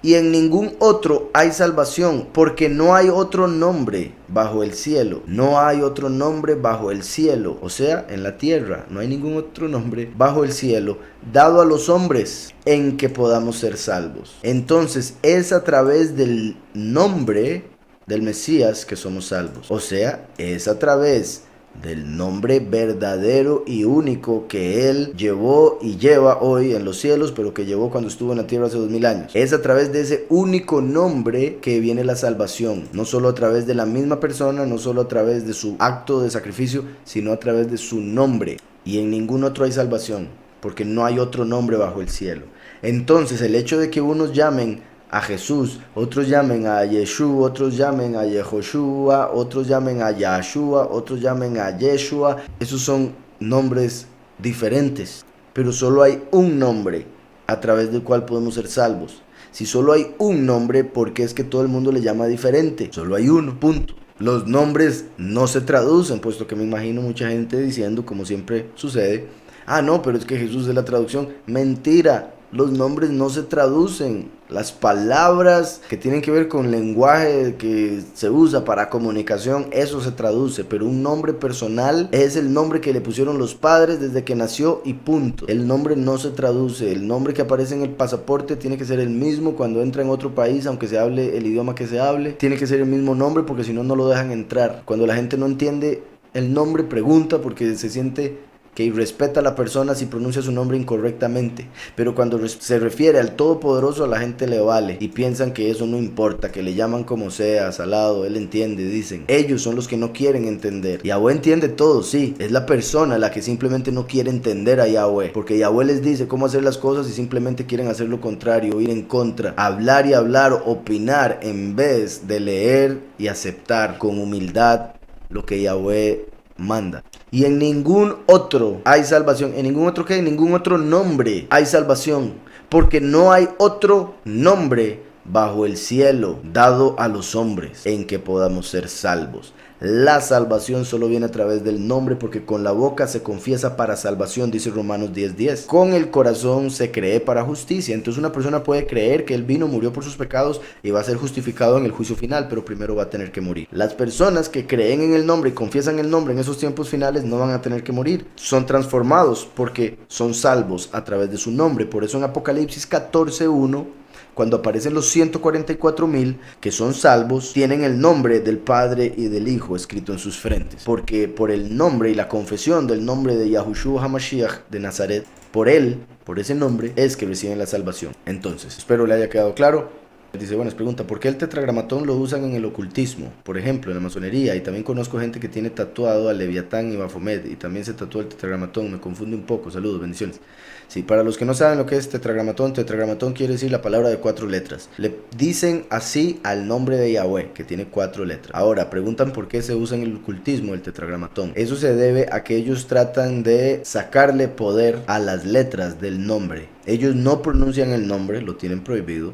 Y en ningún otro hay salvación, porque no hay otro nombre bajo el cielo. No hay otro nombre bajo el cielo, o sea, en la tierra. No hay ningún otro nombre bajo el cielo dado a los hombres en que podamos ser salvos. Entonces es a través del nombre del Mesías que somos salvos. O sea, es a través del nombre verdadero y único que Él llevó y lleva hoy en los cielos, pero que llevó cuando estuvo en la tierra hace 2000 años. Es a través de ese único nombre que viene la salvación, no solo a través de la misma persona, no solo a través de su acto de sacrificio, sino a través de su nombre. Y en ningún otro hay salvación, porque no hay otro nombre bajo el cielo. Entonces el hecho de que unos llamen a Jesús, otros llamen a Yeshua, otros llamen a Yehoshua, otros llamen a Yahshua, otros llamen a Yeshua, esos son nombres diferentes, pero solo hay un nombre a través del cual podemos ser salvos. Si solo hay un nombre, ¿por qué es que todo el mundo le llama diferente? Solo hay uno, punto. Los nombres no se traducen, puesto que me imagino mucha gente diciendo, como siempre sucede: ah, no, pero es que Jesús es la traducción. Mentira. Los nombres no se traducen. Las palabras que tienen que ver con lenguaje que se usa para comunicación, eso se traduce. Pero un nombre personal es el nombre que le pusieron los padres desde que nació y punto. El nombre no se traduce. El nombre que aparece en el pasaporte tiene que ser el mismo cuando entra en otro país, aunque se hable el idioma que se hable. Tiene que ser el mismo nombre, porque si no, no lo dejan entrar. Cuando la gente no entiende el nombre, pregunta porque se siente que irrespeta a la persona si pronuncia su nombre incorrectamente. Pero cuando se refiere al Todopoderoso, a la gente le vale y piensan que eso no importa, que le llaman como sea, salado, él entiende, dicen. Ellos son los que no quieren entender. Yahweh entiende todo, sí, es la persona la que simplemente no quiere entender a Yahweh, porque Yahweh les dice cómo hacer las cosas y simplemente quieren hacer lo contrario, ir en contra, hablar y hablar, opinar, en vez de leer y aceptar con humildad lo que Yahweh manda. Y en ningún otro hay salvación. En ningún otro, ¿qué? En ningún otro nombre hay salvación, porque no hay otro nombre bajo el cielo dado a los hombres en que podamos ser salvos. La salvación solo viene a través del nombre, porque con la boca se confiesa para salvación, dice Romanos 10:10. Con el corazón se cree para justicia. Entonces una persona puede creer que Él vino, murió por sus pecados y va a ser justificado en el juicio final, pero primero va a tener que morir. Las personas que creen en el nombre y confiesan el nombre en esos tiempos finales no van a tener que morir. Son transformados porque son salvos a través de su nombre. Por eso en Apocalipsis 14:1, cuando aparecen los 144,000 que son salvos, tienen el nombre del Padre y del Hijo escrito en sus frentes. Porque por el nombre y la confesión del nombre de Yahushua HaMashiach de Nazaret, por él, por ese nombre, es que reciben la salvación. Entonces, espero le haya quedado claro. Dice, bueno, pregunta, ¿por qué el tetragramatón lo usan en el ocultismo? Por ejemplo, en la masonería. Y también conozco gente que tiene tatuado a Leviatán y Baphomet, y también se tatúa el tetragramatón. Me confunde un poco. Saludos, bendiciones. Sí, para los que no saben lo que es tetragramatón quiere decir la palabra de 4 letras. Le dicen así al nombre de Yahweh, que tiene 4 letras. Ahora, preguntan por qué se usa en el ocultismo el tetragramatón. Eso se debe a que ellos tratan de sacarle poder a las letras del nombre. Ellos no pronuncian el nombre, lo tienen prohibido.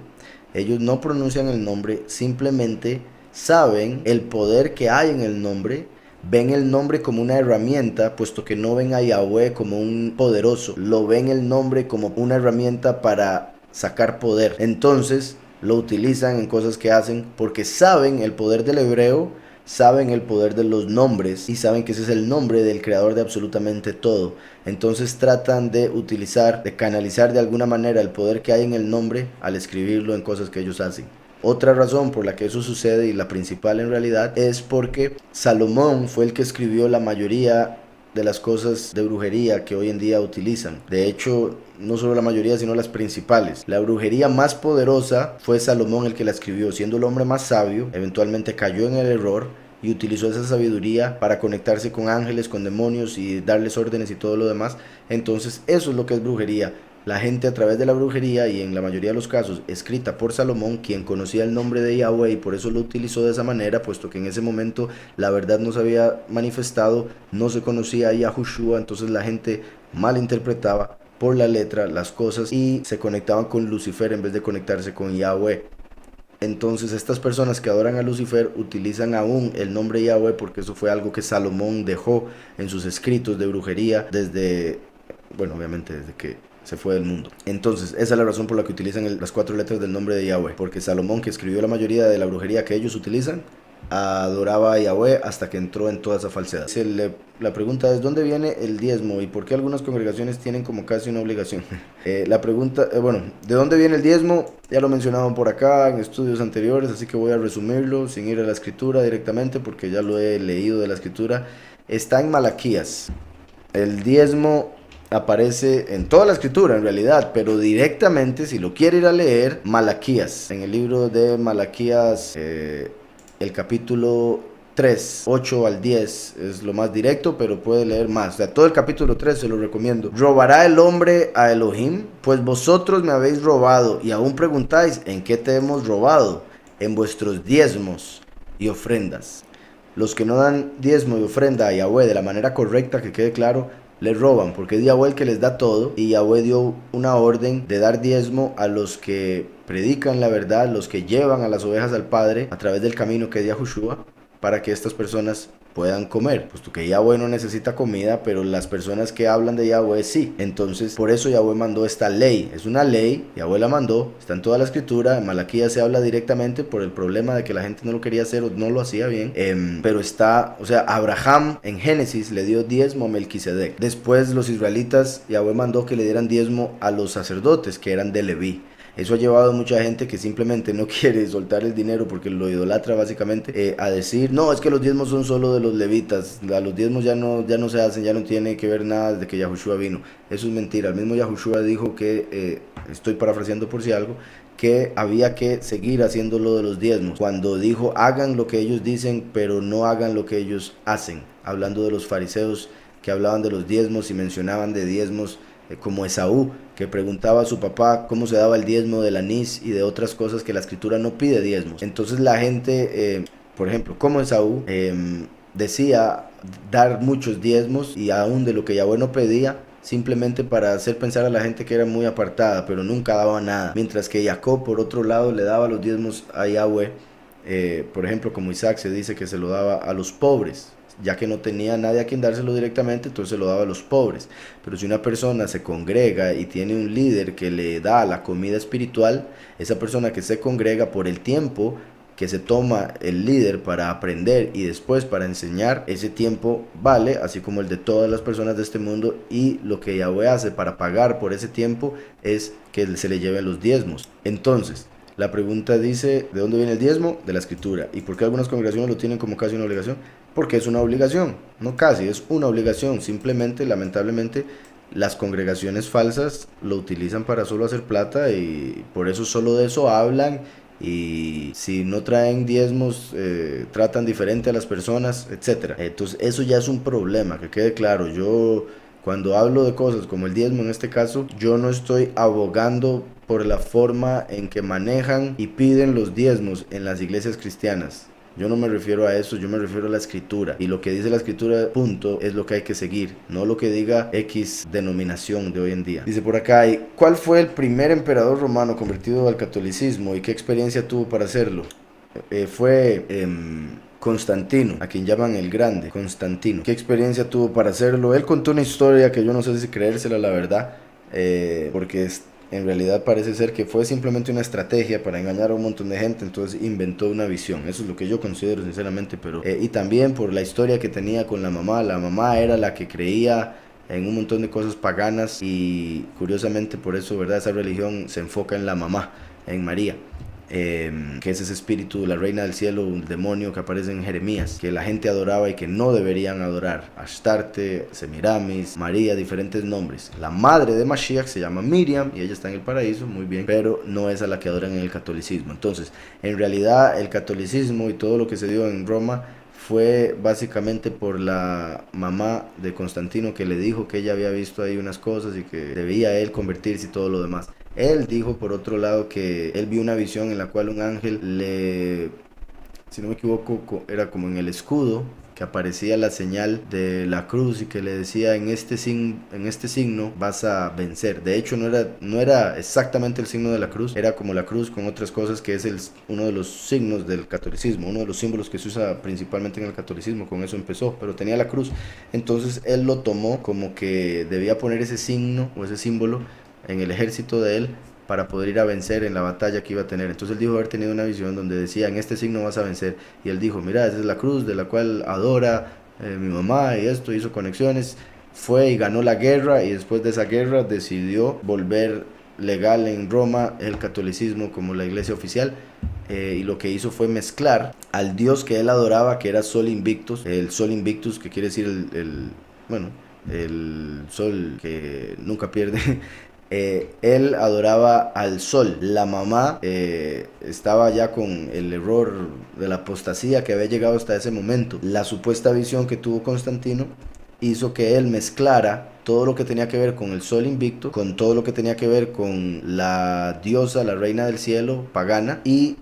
Ellos no pronuncian el nombre, simplemente saben el poder que hay en el nombre, ven el nombre como una herramienta, puesto que no ven a Yahweh como un poderoso, lo ven el nombre como una herramienta para sacar poder. Entonces lo utilizan en cosas que hacen porque saben el poder del hebreo, saben el poder de los nombres y saben que ese es el nombre del creador de absolutamente todo. Entonces tratan de utilizar, de canalizar de alguna manera el poder que hay en el nombre al escribirlo en cosas que ellos hacen. Otra razón por la que eso sucede, y la principal en realidad, es porque Salomón fue el que escribió la mayoría de las cosas de brujería que hoy en día utilizan. De hecho, no solo la mayoría, sino las principales. La brujería más poderosa fue Salomón el que la escribió, siendo el hombre más sabio. Eventualmente cayó en el error y utilizó esa sabiduría para conectarse con ángeles, con demonios y darles órdenes y todo lo demás. Entonces eso es lo que es brujería. La gente a través de la brujería, y en la mayoría de los casos escrita por Salomón, quien conocía el nombre de Yahweh y por eso lo utilizó de esa manera, puesto que en ese momento la verdad no se había manifestado, no se conocía a Yahushua, entonces la gente malinterpretaba por la letra las cosas y se conectaban con Lucifer en vez de conectarse con Yahweh. Entonces estas personas que adoran a Lucifer utilizan aún el nombre Yahweh porque eso fue algo que Salomón dejó en sus escritos de brujería desde, bueno, obviamente desde que se fue del mundo. Entonces esa es la razón por la que utilizan las 4 letras del nombre de Yahweh, porque Salomón, que escribió la mayoría de la brujería que ellos utilizan, adoraba a Yahweh hasta que entró en toda esa falsedad. La pregunta es, ¿dónde viene el diezmo y por qué algunas congregaciones tienen como casi una obligación? La pregunta, bueno, ¿de dónde viene el diezmo? Ya lo mencionaban por acá en estudios anteriores, así que voy a resumirlo sin ir a la escritura directamente porque ya lo he leído de la escritura. Está en Malaquías. El diezmo aparece en toda la escritura en realidad, pero directamente, si lo quiere ir a leer, Malaquías, en el libro de Malaquías, el capítulo 3, 8 al 10 es lo más directo, pero puede leer más. O sea, todo el capítulo 3 se lo recomiendo. ¿Robará el hombre a Elohim? Pues vosotros me habéis robado y aún preguntáis, ¿en qué te hemos robado? En vuestros diezmos y ofrendas. Los que no dan diezmo y ofrenda a Yahweh de la manera correcta, que quede claro, les roban, porque es Yahweh el que les da todo, y Yahweh dio una orden de dar diezmo a los que predican la verdad, los que llevan a las ovejas al Padre a través del camino que es Yahushua, para que estas personas puedan comer, puesto que Yahweh no necesita comida, pero las personas que hablan de Yahweh sí. Entonces por eso Yahweh mandó esta ley, es una ley, Yahweh la mandó, está en toda la escritura. En Malaquías se habla directamente por el problema de que la gente no lo quería hacer o no lo hacía bien, pero está, o sea, Abraham en Génesis le dio diezmo a Melquisedec. Después los israelitas, Yahweh mandó que le dieran diezmo a los sacerdotes que eran de Leví. Eso ha llevado a mucha gente que simplemente no quiere soltar el dinero porque lo idolatra básicamente, a decir, no, es que los diezmos son solo de los levitas, los diezmos ya no se hacen, ya no tiene que ver nada desde que Yahushua vino. Eso es mentira. El mismo Yahushua dijo que, estoy parafraseando por si algo, que había que seguir haciendo lo de los diezmos. Cuando dijo, hagan lo que ellos dicen, pero no hagan lo que ellos hacen. Hablando de los fariseos que hablaban de los diezmos y mencionaban de diezmos como Esaú, que preguntaba a su papá cómo se daba el diezmo del anís y de otras cosas que la escritura no pide diezmos. Entonces la gente, por ejemplo, como Esaú, decía dar muchos diezmos y aún de lo que Yahweh no pedía, simplemente para hacer pensar a la gente que era muy apartada, pero nunca daba nada. Mientras que Jacob, por otro lado, le daba los diezmos a Yahweh, por ejemplo, como Isaac se dice que se lo daba a los pobres, ya que no tenía nadie a quien dárselo directamente, entonces se lo daba a los pobres. Pero si una persona se congrega y tiene un líder que le da la comida espiritual, esa persona que se congrega, por el tiempo que se toma el líder para aprender y después para enseñar, ese tiempo vale, así como el de todas las personas de este mundo, y lo que Yahweh hace para pagar por ese tiempo es que se le lleven los diezmos. Entonces, la pregunta dice, ¿de dónde viene el diezmo? De la escritura. ¿Y por qué algunas congregaciones lo tienen como casi una obligación? Porque es una obligación, no casi, es una obligación. Simplemente, lamentablemente, las congregaciones falsas lo utilizan para solo hacer plata y por eso solo de eso hablan. Y si no traen diezmos, tratan diferente a las personas, etcétera. Entonces eso ya es un problema, que quede claro. Yo, cuando hablo de cosas como el diezmo en este caso, yo no estoy abogando por la forma en que manejan y piden los diezmos en las iglesias cristianas. Yo no me refiero a eso, yo me refiero a la escritura. Y lo que dice la escritura, punto, es lo que hay que seguir, no lo que diga X denominación de hoy en día. Dice por acá, ¿cuál fue el primer emperador romano convertido al catolicismo y qué experiencia tuvo para hacerlo? Fue Constantino, a quien llaman el Grande, Constantino. ¿Qué experiencia tuvo para hacerlo? Él contó una historia que yo no sé si creérsela, la verdad, porque en realidad parece ser que fue simplemente una estrategia para engañar a un montón de gente, entonces inventó una visión. Eso es lo que yo considero sinceramente, pero y también por la historia que tenía con la mamá era la que creía en un montón de cosas paganas y curiosamente por eso, ¿verdad? Esa religión se enfoca en la mamá, en María. Que es ese espíritu, la reina del cielo, un demonio que aparece en Jeremías, que la gente adoraba y que no deberían adorar. Astarte, Semiramis, María, diferentes nombres. La madre de Mashiach se llama Miriam y ella está en el paraíso, muy bien, pero no es a la que adoran en el catolicismo. Entonces, en realidad el catolicismo y todo lo que se dio en Roma fue básicamente por la mamá de Constantino, que le dijo que ella había visto ahí unas cosas y que debía él convertirse y todo lo demás. Él dijo por otro lado que él vio una visión en la cual un ángel le, si no me equivoco, era como en el escudo, que aparecía la señal de la cruz y que le decía en este signo vas a vencer. De hecho no era exactamente el signo de la cruz, era como la cruz con otras cosas, que es uno de los signos del catolicismo, uno de los símbolos que se usa principalmente en el catolicismo, con eso empezó, pero tenía la cruz. Entonces él lo tomó como que debía poner ese signo o ese símbolo en el ejército de él para poder ir a vencer en la batalla que iba a tener. Entonces él dijo haber tenido una visión donde decía, en este signo vas a vencer. Y él dijo, mira, esa es la cruz de la cual adora mi mamá y esto, hizo conexiones. Fue y ganó la guerra y después de esa guerra decidió volver legal en Roma el catolicismo como la iglesia oficial. Y lo que hizo fue mezclar al dios que él adoraba, que era Sol Invictus, el Sol Invictus, que quiere decir el sol que nunca pierde. Él adoraba al sol. La mamá estaba ya con el error de la apostasía que había llegado hasta ese momento. La supuesta visión que tuvo Constantino hizo que él mezclara todo lo que tenía que ver con el sol invicto, con todo lo que tenía que ver con la diosa, la reina del cielo, pagana, y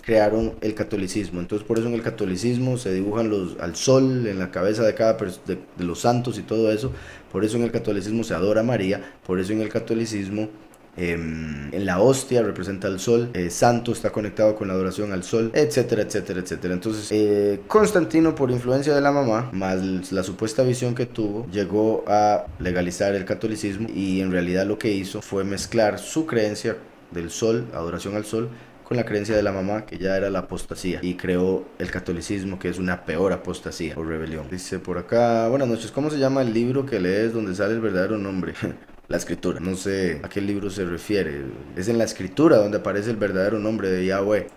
crearon el catolicismo. Entonces por eso en el catolicismo se dibujan al sol en la cabeza de cada de los santos y todo eso. Por eso en el catolicismo se adora a María. Por eso en el catolicismo en la hostia representa al sol, santo está conectado con la adoración al sol, etcétera, etcétera, etcétera. Entonces Constantino, por influencia de la mamá más la supuesta visión que tuvo, llegó a legalizar el catolicismo y en realidad lo que hizo fue mezclar su creencia del sol, adoración al sol, con la creencia de la mamá, que ya era la apostasía, y creó el catolicismo, que es una peor apostasía o rebelión. Dice por acá, buenas noches, ¿cómo se llama el libro que lees donde sale el verdadero nombre? La escritura, no sé a qué libro se refiere. Es en la escritura donde aparece el verdadero nombre de Yahweh,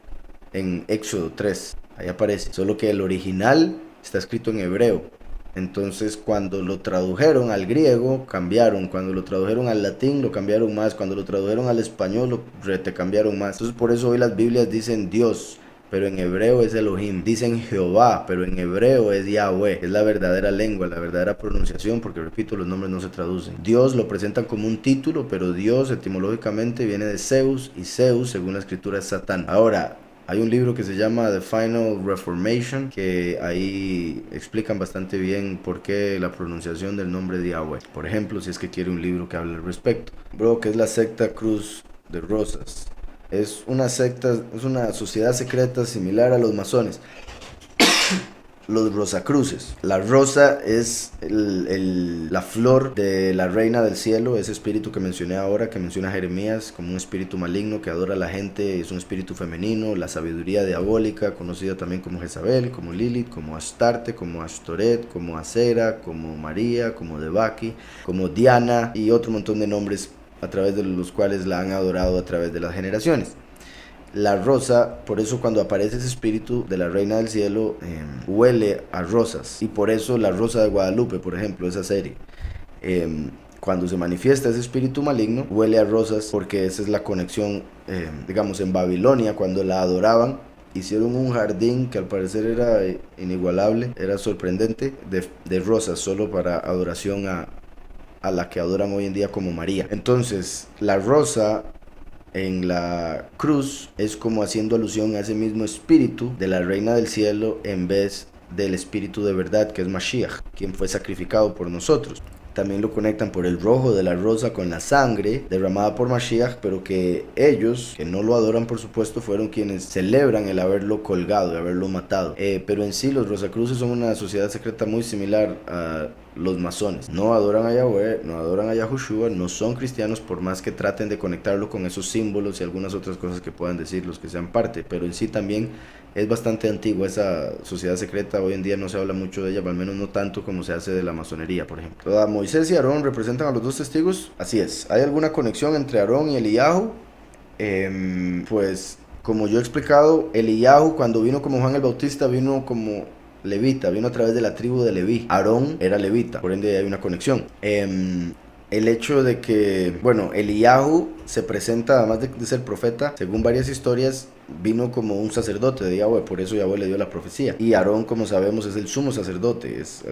en Éxodo 3, ahí aparece, solo que el original está escrito en hebreo. Entonces cuando lo tradujeron al griego cambiaron, cuando lo tradujeron al latín lo cambiaron más, cuando lo tradujeron al español lo cambiaron más. Entonces por eso hoy las Biblias dicen Dios, pero en hebreo es Elohim. Dicen Jehová, pero en hebreo es Yahweh. Es la verdadera lengua, la verdadera pronunciación, porque repito, los nombres no se traducen. Dios lo presentan como un título, pero Dios etimológicamente viene de Zeus, y Zeus según la escritura es Satán. Ahora, hay un libro que se llama The Final Reformation, que ahí explican bastante bien por qué la pronunciación del nombre de Yahweh. Por ejemplo, si es que quiere un libro que hable al respecto. Bro, ¿qué es la secta Cruz de Rosas? Es una secta, es una sociedad secreta similar a los masones. Los rosacruces. La rosa es la flor de la reina del cielo, ese espíritu que mencioné ahora, que menciona Jeremías como un espíritu maligno que adora a la gente, es un espíritu femenino, la sabiduría diabólica, conocida también como Jezabel, como Lilith, como Astarte, como Ashtoret, como Acera, como María, como Debaki, como Diana y otro montón de nombres a través de los cuales la han adorado a través de las generaciones. La rosa, por eso cuando aparece ese espíritu de la reina del cielo, huele a rosas. Y por eso La Rosa de Guadalupe, por ejemplo, esa serie, cuando se manifiesta ese espíritu maligno, huele a rosas, porque esa es la conexión, digamos, en Babilonia, cuando la adoraban, hicieron un jardín que al parecer era inigualable, era sorprendente, de rosas, solo para adoración a la que adoran hoy en día como María. Entonces, la rosa en la cruz es como haciendo alusión a ese mismo espíritu de la reina del cielo en vez del espíritu de verdad que es Mashiach, quien fue sacrificado por nosotros. También lo conectan por el rojo de la rosa con la sangre derramada por Mashiach, pero que ellos, que no lo adoran por supuesto, fueron quienes celebran el haberlo colgado, el haberlo matado. Pero en sí los Rosacruces son una sociedad secreta muy similar a los masones. No adoran a Yahweh, no adoran a Yahushua, no son cristianos por más que traten de conectarlo con esos símbolos y algunas otras cosas que puedan decir los que sean parte, pero en sí también es bastante antigua esa sociedad secreta. Hoy en día no se habla mucho de ella, al menos no tanto como se hace de la masonería, por ejemplo. ¿A Moisés y Aarón representan a los dos testigos? Así es. ¿Hay alguna conexión entre Aarón y Eliyahu? Pues como yo he explicado, Eliyahu cuando vino como Juan el Bautista vino como levita, vino a través de la tribu de Leví. Aarón era levita, por ende hay una conexión. El hecho de que, bueno, Eliyahu se presenta, además de ser profeta, según varias historias, vino como un sacerdote de Yahweh, por eso Yahweh le dio la profecía. Y Aarón, como sabemos, es el sumo sacerdote, es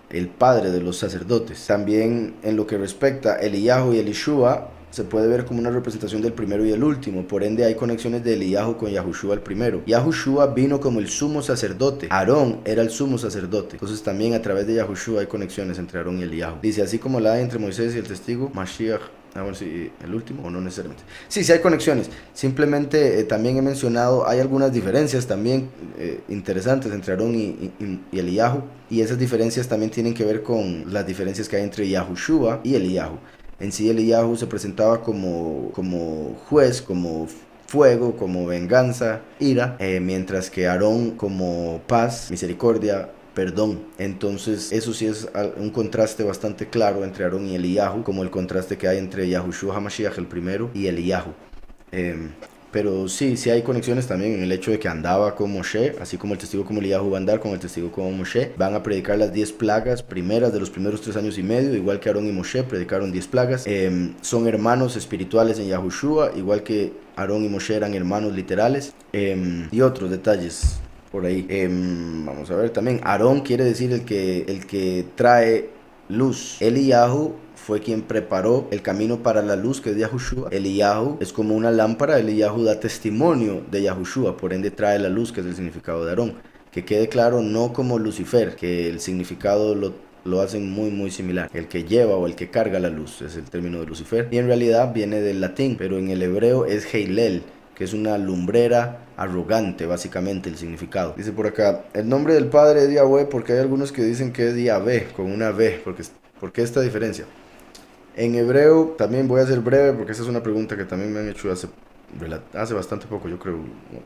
el padre de los sacerdotes. También en lo que respecta a Eliyahu y Elishua, se puede ver como una representación del primero y el último, por ende hay conexiones de Eliyahu con Yahushua el primero. Yahushua vino como el sumo sacerdote, Aarón era el sumo sacerdote, entonces también a través de Yahushua hay conexiones entre Aarón y Eliyahu. Dice, así como la hay entre Moisés y el testigo, Mashiach, bueno, sí, el último o no necesariamente. Sí, sí hay conexiones, simplemente también he mencionado, hay algunas diferencias también interesantes entre Aarón y Eliyahu, y esas diferencias también tienen que ver con las diferencias que hay entre Yahushua y Eliyahu. En sí Eliyahu se presentaba como juez, como fuego, como venganza, ira, mientras que Aarón como paz, misericordia, perdón. Entonces eso sí es un contraste bastante claro entre Aarón y Eliyahu, como el contraste que hay entre Yahushua HaMashiach el primero y Eliyahu. Pero sí hay conexiones también en el hecho de que andaba con Moshe, así como el testigo como Eliyahu va a andar con el testigo como Moshe. Van a predicar las 10 plagas primeras de los primeros 3 años y medio, igual que Aarón y Moshe predicaron 10 plagas. Son hermanos espirituales en Yahushua, igual que Aarón y Moshe eran hermanos literales. Y otros detalles por ahí. Vamos a ver también, Aarón quiere decir el que trae luz. Eliyahu fue quien preparó el camino para la luz, que es Yahushua. Eliyahu es como una lámpara, Eliyahu da testimonio de Yahushua, por ende trae la luz, que es el significado de Aarón. Que quede claro, no como Lucifer, que el significado lo hacen muy similar. El que lleva o el que carga la luz es el término de Lucifer, y en realidad viene del latín, pero en el hebreo es Heilel, que es una lumbrera arrogante, básicamente el significado. Dice por acá, el nombre del padre es Yahweh, porque hay algunos que dicen que es Yahvé, con una V, ¿por qué esta diferencia? En hebreo, también voy a ser breve, porque esa es una pregunta que también me han hecho hace bastante poco, yo creo,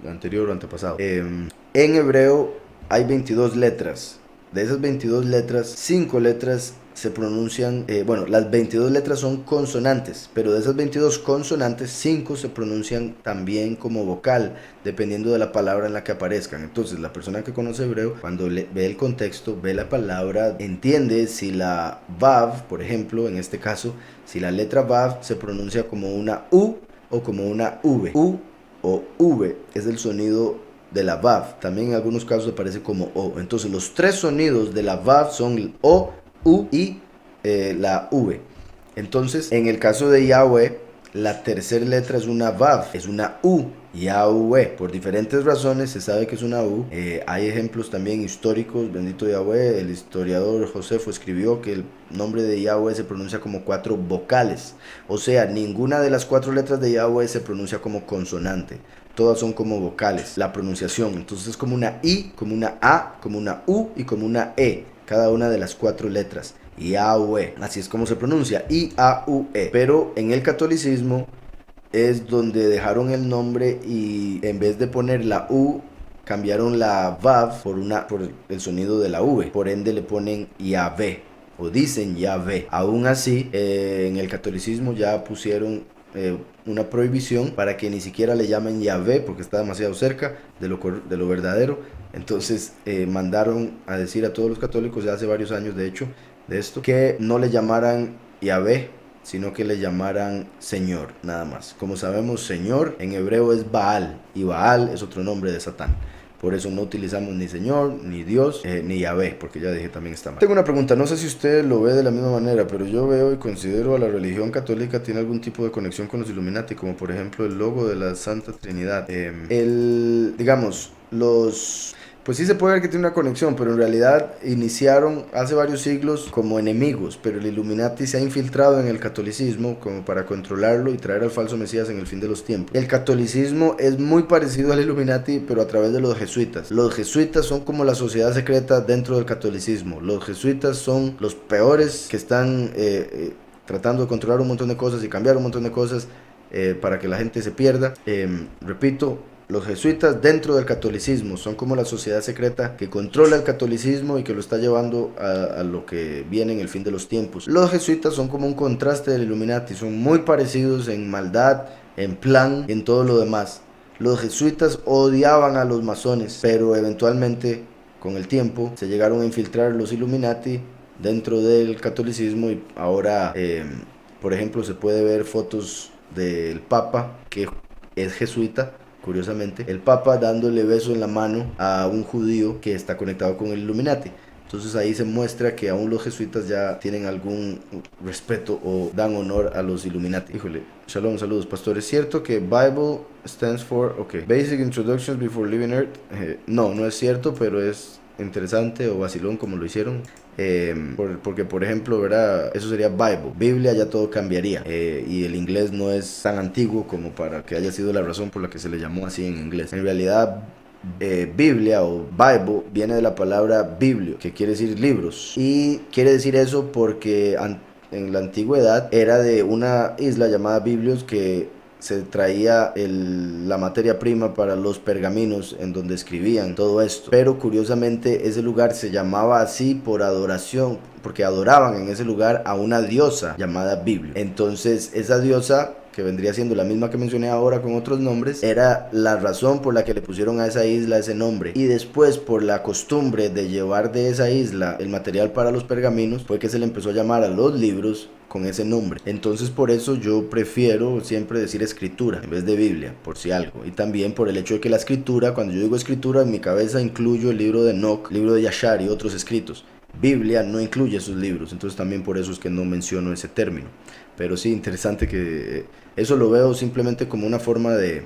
anterior o antepasado. En hebreo hay 22 letras. De esas 22 letras, 5 letras se pronuncian, las 22 letras son consonantes, pero de esas 22 consonantes, 5 se pronuncian también como vocal, dependiendo de la palabra en la que aparezcan. Entonces, la persona que conoce hebreo, cuando ve el contexto, ve la palabra, entiende si la Vav, por ejemplo, en este caso, si la letra Vav se pronuncia como una U o como una V. U o V es el sonido de la Vav. También en algunos casos aparece como O. Entonces, los 3 sonidos de la Vav son O, U y la V. Entonces, en el caso de Yahweh, la tercera letra es una Vav, es una U, Yahweh. Por diferentes razones se sabe que es una U. Hay ejemplos también históricos, bendito Yahweh. El historiador Josefo escribió que el nombre de Yahweh se pronuncia como 4 vocales. O sea, ninguna de las 4 letras de Yahweh se pronuncia como consonante. Todas son como vocales, la pronunciación. Entonces es como una I, como una A, como una U y como una E. Cada una de las 4 letras. Yahweh, así es como se pronuncia, I-A-U-E. Pero en el catolicismo es donde dejaron el nombre y en vez de poner la U, cambiaron la Vav por el sonido de la V. Por ende le ponen Yahvé o dicen Yahvé. Aún así, en el catolicismo ya pusieron una prohibición para que ni siquiera le llamen Yahvé porque está demasiado cerca de lo verdadero. Entonces mandaron a decir a todos los católicos, ya hace varios años de hecho, de esto, que no le llamaran Yahvé, sino que le llamaran Señor, nada más. Como sabemos, Señor en hebreo es Baal, y Baal es otro nombre de Satán. Por eso no utilizamos ni Señor, ni Dios, ni Yahvé, porque ya dije también está mal. Tengo una pregunta, no sé si usted lo ve de la misma manera, pero yo veo y considero a la religión católica tiene algún tipo de conexión con los Illuminati, como por ejemplo el logo de la Santa Trinidad. Digamos, los pues sí se puede ver que tiene una conexión, pero en realidad iniciaron hace varios siglos como enemigos, pero el Illuminati se ha infiltrado en el catolicismo como para controlarlo y traer al falso Mesías en el fin de los tiempos. El catolicismo es muy parecido al Illuminati, pero a través de los jesuitas. Los jesuitas son como la sociedad secreta dentro del catolicismo. Los jesuitas son los peores que están tratando de controlar un montón de cosas y cambiar un montón de cosas para que la gente se pierda. Repito, los jesuitas dentro del catolicismo son como la sociedad secreta que controla el catolicismo y que lo está llevando a lo que viene en el fin de los tiempos. Los jesuitas son como un contraste del Illuminati, son muy parecidos en maldad, en plan, en todo lo demás. Los jesuitas odiaban a los masones, pero eventualmente con el tiempo se llegaron a infiltrar los Illuminati dentro del catolicismo y ahora, por ejemplo, se puede ver fotos del Papa, que es jesuita. Curiosamente, el Papa dándole beso en la mano a un judío que está conectado con el Illuminati. Entonces ahí se muestra que aún los jesuitas ya tienen algún respeto o dan honor a los Illuminati. Híjole, shalom, saludos, pastor. ¿Es cierto que Bible stands for, Basic Introductions Before Leaving Earth? No, no es cierto, pero es interesante o vacilón como lo hicieron. Porque por ejemplo, ¿verdad? Eso sería Bible, Biblia, ya todo cambiaría, y el inglés no es tan antiguo como para que haya sido la razón por la que se le llamó así en inglés. En realidad Biblia o Bible viene de la palabra biblio, que quiere decir libros, y quiere decir eso porque en la antigüedad era de una isla llamada Biblios que se traía la materia prima para los pergaminos en donde escribían todo esto. Pero curiosamente ese lugar se llamaba así por adoración, porque adoraban en ese lugar a una diosa llamada Biblio. Entonces esa diosa, que vendría siendo la misma que mencioné ahora con otros nombres, era la razón por la que le pusieron a esa isla ese nombre. Y después, por la costumbre de llevar de esa isla el material para los pergaminos, fue que se le empezó a llamar a los libros con ese nombre. Entonces por eso yo prefiero siempre decir escritura en vez de Biblia, por si algo. Y también por el hecho de que la escritura, cuando yo digo escritura, en mi cabeza incluyo el libro de Enoch, libro de Yashar y otros escritos. Biblia no incluye esos libros, entonces también por eso es que no menciono ese término. Pero sí, interesante que eso lo veo simplemente como una forma de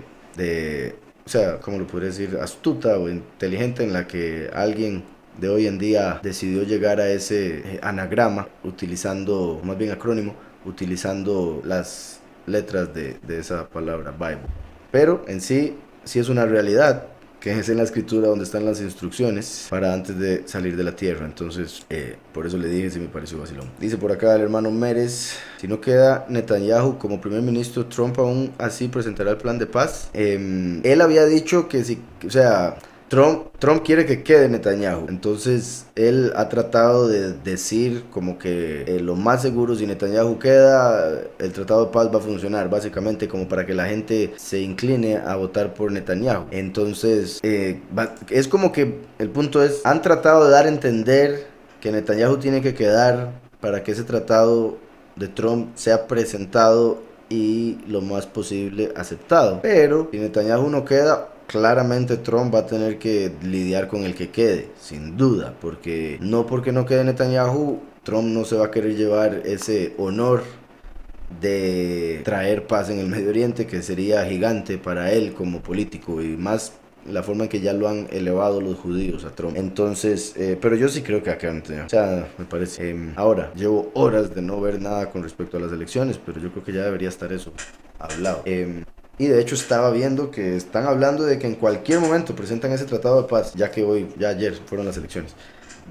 o sea, ¿cómo lo podría decir? Astuta o inteligente, en la que alguien de hoy en día decidió llegar a ese anagrama, utilizando, más bien acrónimo, utilizando las letras de esa palabra Bible. Pero en sí es una realidad, que es en la escritura donde están las instrucciones para antes de salir de la tierra. Entonces, por eso le dije si me pareció vacilón. Dice por acá el hermano Mérez: si no queda Netanyahu como primer ministro, Trump aún así presentará el plan de paz. Él había dicho que si, o sea, Trump quiere que quede Netanyahu. Entonces él ha tratado de decir como que lo más seguro, si Netanyahu queda, el tratado de paz va a funcionar, básicamente como para que la gente se incline a votar por Netanyahu. Entonces es como que el punto es, han tratado de dar a entender que Netanyahu tiene que quedar para que ese tratado de Trump sea presentado y lo más posible aceptado. Pero si Netanyahu no queda, claramente Trump va a tener que lidiar con el que quede, sin duda, porque no quede Netanyahu, Trump no se va a querer llevar ese honor de traer paz en el Medio Oriente, que sería gigante para él como político, y más la forma en que ya lo han elevado los judíos a Trump. Entonces, pero yo sí creo que acá Netanyahu, o sea, me parece. Ahora, llevo horas de no ver nada con respecto a las elecciones, pero yo creo que ya debería estar eso hablado. Y de hecho estaba viendo que están hablando de que en cualquier momento presentan ese tratado de paz, ya que ya ayer fueron las elecciones.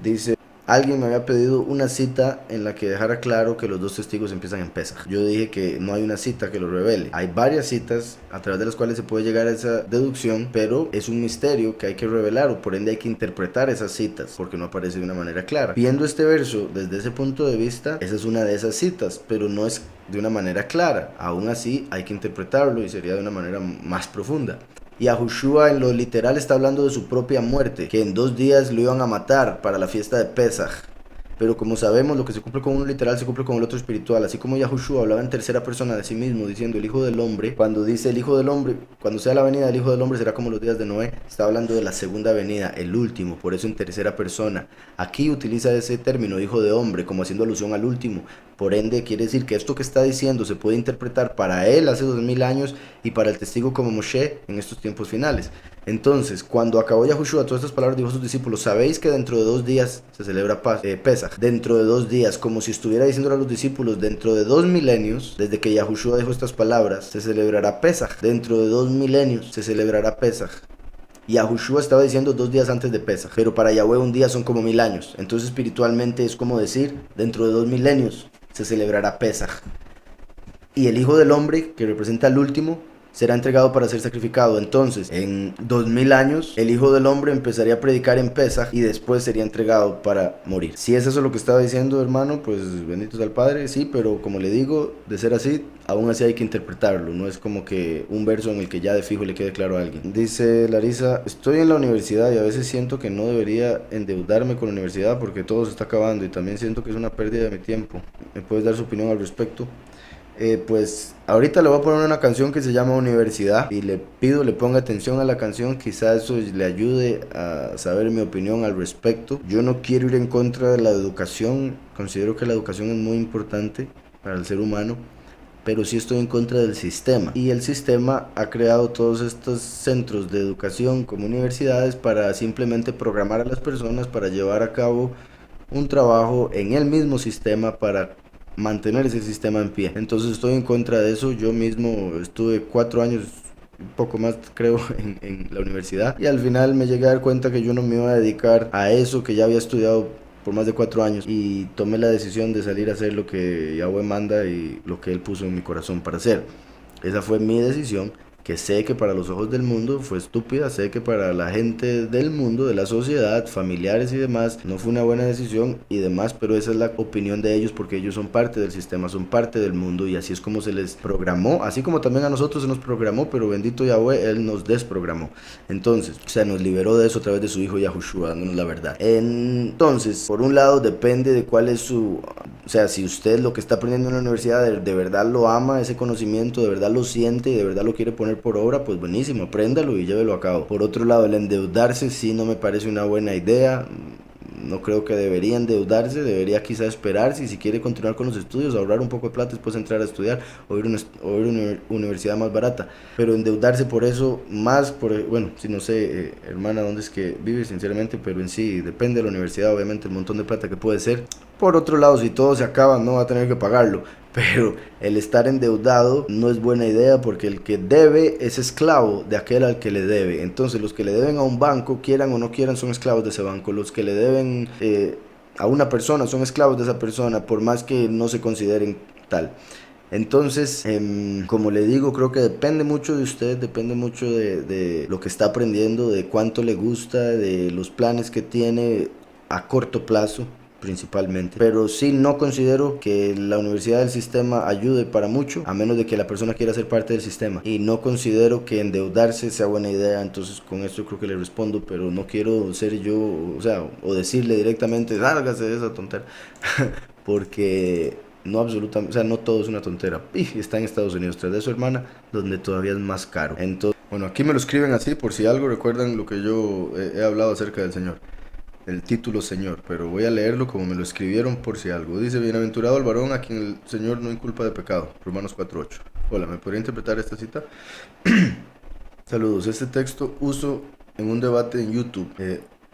Dice, alguien me había pedido una cita en la que dejara claro que los dos testigos empiezan en Pesaj. Yo dije que no hay una cita que lo revele. Hay varias citas a través de las cuales se puede llegar a esa deducción, pero es un misterio que hay que revelar, o por ende hay que interpretar esas citas, porque no aparece de una manera clara. Viendo este verso desde ese punto de vista, esa es una de esas citas, pero no es de una manera clara. Aún así hay que interpretarlo y sería de una manera más profunda. Y Yahushua en lo literal está hablando de su propia muerte, que en 2 días lo iban a matar para la fiesta de Pesaj. Pero como sabemos, lo que se cumple con uno literal se cumple con el otro espiritual. Así como Yahushua hablaba en tercera persona de sí mismo, diciendo el Hijo del Hombre, cuando dice el Hijo del Hombre, cuando sea la venida del Hijo del Hombre será como los días de Noé, está hablando de la segunda venida, el último, por eso en tercera persona. Aquí utiliza ese término Hijo de Hombre como haciendo alusión al último, Por ende, quiere decir que esto que está diciendo se puede interpretar para él hace 2000 años y para el testigo como Moshe en estos tiempos finales. Entonces, cuando acabó Yahushua todas estas palabras, dijo a sus discípulos: sabéis que dentro de 2 días se celebra Pesaj. Dentro de 2 días, como si estuviera diciendo a los discípulos, dentro de 2 milenios, desde que Yahushua dijo estas palabras, se celebrará Pesaj. Dentro de 2 milenios se celebrará Pesaj. Yahushua estaba diciendo 2 días antes de Pesaj, pero para Yahweh un día son como 1000 años. Entonces espiritualmente es como decir, dentro de 2 milenios se celebrará Pesaj. Y el Hijo del Hombre, que representa al último, será entregado para ser sacrificado. Entonces, en 2000 años, el Hijo del Hombre empezaría a predicar en Pesaj y después sería entregado para morir. Si es eso lo que estaba diciendo, hermano, pues bendito sea el Padre, sí, pero como le digo, de ser así, aún así hay que interpretarlo. No es como que un verso en el que ya de fijo le quede claro a alguien. Dice Larisa: estoy en la universidad y a veces siento que no debería endeudarme con la universidad porque todo se está acabando y también siento que es una pérdida de mi tiempo. ¿Me puedes dar su opinión al respecto? Pues ahorita le voy a poner una canción que se llama Universidad y le pido le ponga atención a la canción, quizás eso le ayude a saber mi opinión al respecto. Yo no quiero ir en contra de la educación, considero que la educación es muy importante para el ser humano, pero sí estoy en contra del sistema, y el sistema ha creado todos estos centros de educación como universidades para simplemente programar a las personas para llevar a cabo un trabajo en el mismo sistema para mantener ese sistema en pie. Entonces estoy en contra de eso. Yo mismo estuve 4 años, un poco más creo, en la universidad, y al final me llegué a dar cuenta que yo no me iba a dedicar a eso que ya había estudiado por más de 4 años, y tomé la decisión de salir a hacer lo que Yahweh manda y lo que Él puso en mi corazón para hacer. Esa fue mi decisión, que sé que para los ojos del mundo fue estúpida, sé que para la gente del mundo, de la sociedad, familiares y demás, no fue una buena decisión y demás, pero esa es la opinión de ellos porque ellos son parte del sistema, son parte del mundo, y así es como se les programó, así como también a nosotros se nos programó, pero bendito Yahweh, Él nos desprogramó. Entonces, o sea, nos liberó de eso a través de su Hijo Yahushua, dándonos la verdad. Entonces, por un lado, depende de cuál es su... O sea, si usted lo que está aprendiendo en la universidad de verdad lo ama, ese conocimiento, de verdad lo siente y de verdad lo quiere poner por obra, pues buenísimo, apréndalo y llévelo a cabo. Por otro lado, el endeudarse sí no me parece una buena idea. No creo que debería endeudarse, debería quizá esperarse, y si quiere continuar con los estudios, ahorrar un poco de plata, después entrar a estudiar o ir a una universidad más barata. Pero endeudarse por eso, más por, bueno, si no sé, hermana, dónde es que vive sinceramente, pero en sí depende de la universidad, obviamente, el montón de plata que puede ser. Por otro lado, si todo se acaba, no va a tener que pagarlo. Pero el estar endeudado no es buena idea, porque el que debe es esclavo de aquel al que le debe. Entonces los que le deben a un banco, quieran o no quieran, son esclavos de ese banco. Los que le deben a una persona son esclavos de esa persona, por más que no se consideren tal. Entonces, como le digo, creo que depende mucho de usted, depende mucho de lo que está aprendiendo, de cuánto le gusta, de los planes que tiene a corto plazo principalmente. Pero sí, no considero que la universidad del sistema ayude para mucho, a menos de que la persona quiera ser parte del sistema, y no considero que endeudarse sea buena idea. Entonces con esto creo que le respondo, pero no quiero ser yo, o sea, o decirle directamente sálgase de esa tontera porque no absolutamente, o sea, no todo es una tontera. Y está en Estados Unidos, tras de su hermana, donde todavía es más caro. Entonces, bueno, aquí me lo escriben así por si algo recuerdan lo que yo he hablado acerca del Señor, el título Señor, pero voy a leerlo como me lo escribieron por si algo. Dice: bienaventurado el varón a quien el Señor no inculpa de pecado. Romanos 4:8. Hola, ¿me podría interpretar esta cita? Saludos. Este texto uso en un debate en YouTube,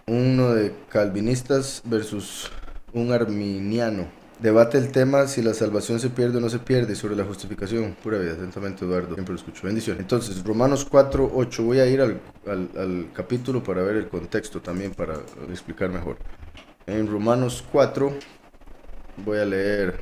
uno de calvinistas versus un arminiano. Debate el tema si la salvación se pierde o no se pierde, sobre la justificación. Pura vida, atentamente Eduardo, siempre lo escucho. Bendiciones. Entonces, Romanos 4:8, voy a ir al capítulo para ver el contexto también, para explicar mejor. En Romanos 4 voy a leer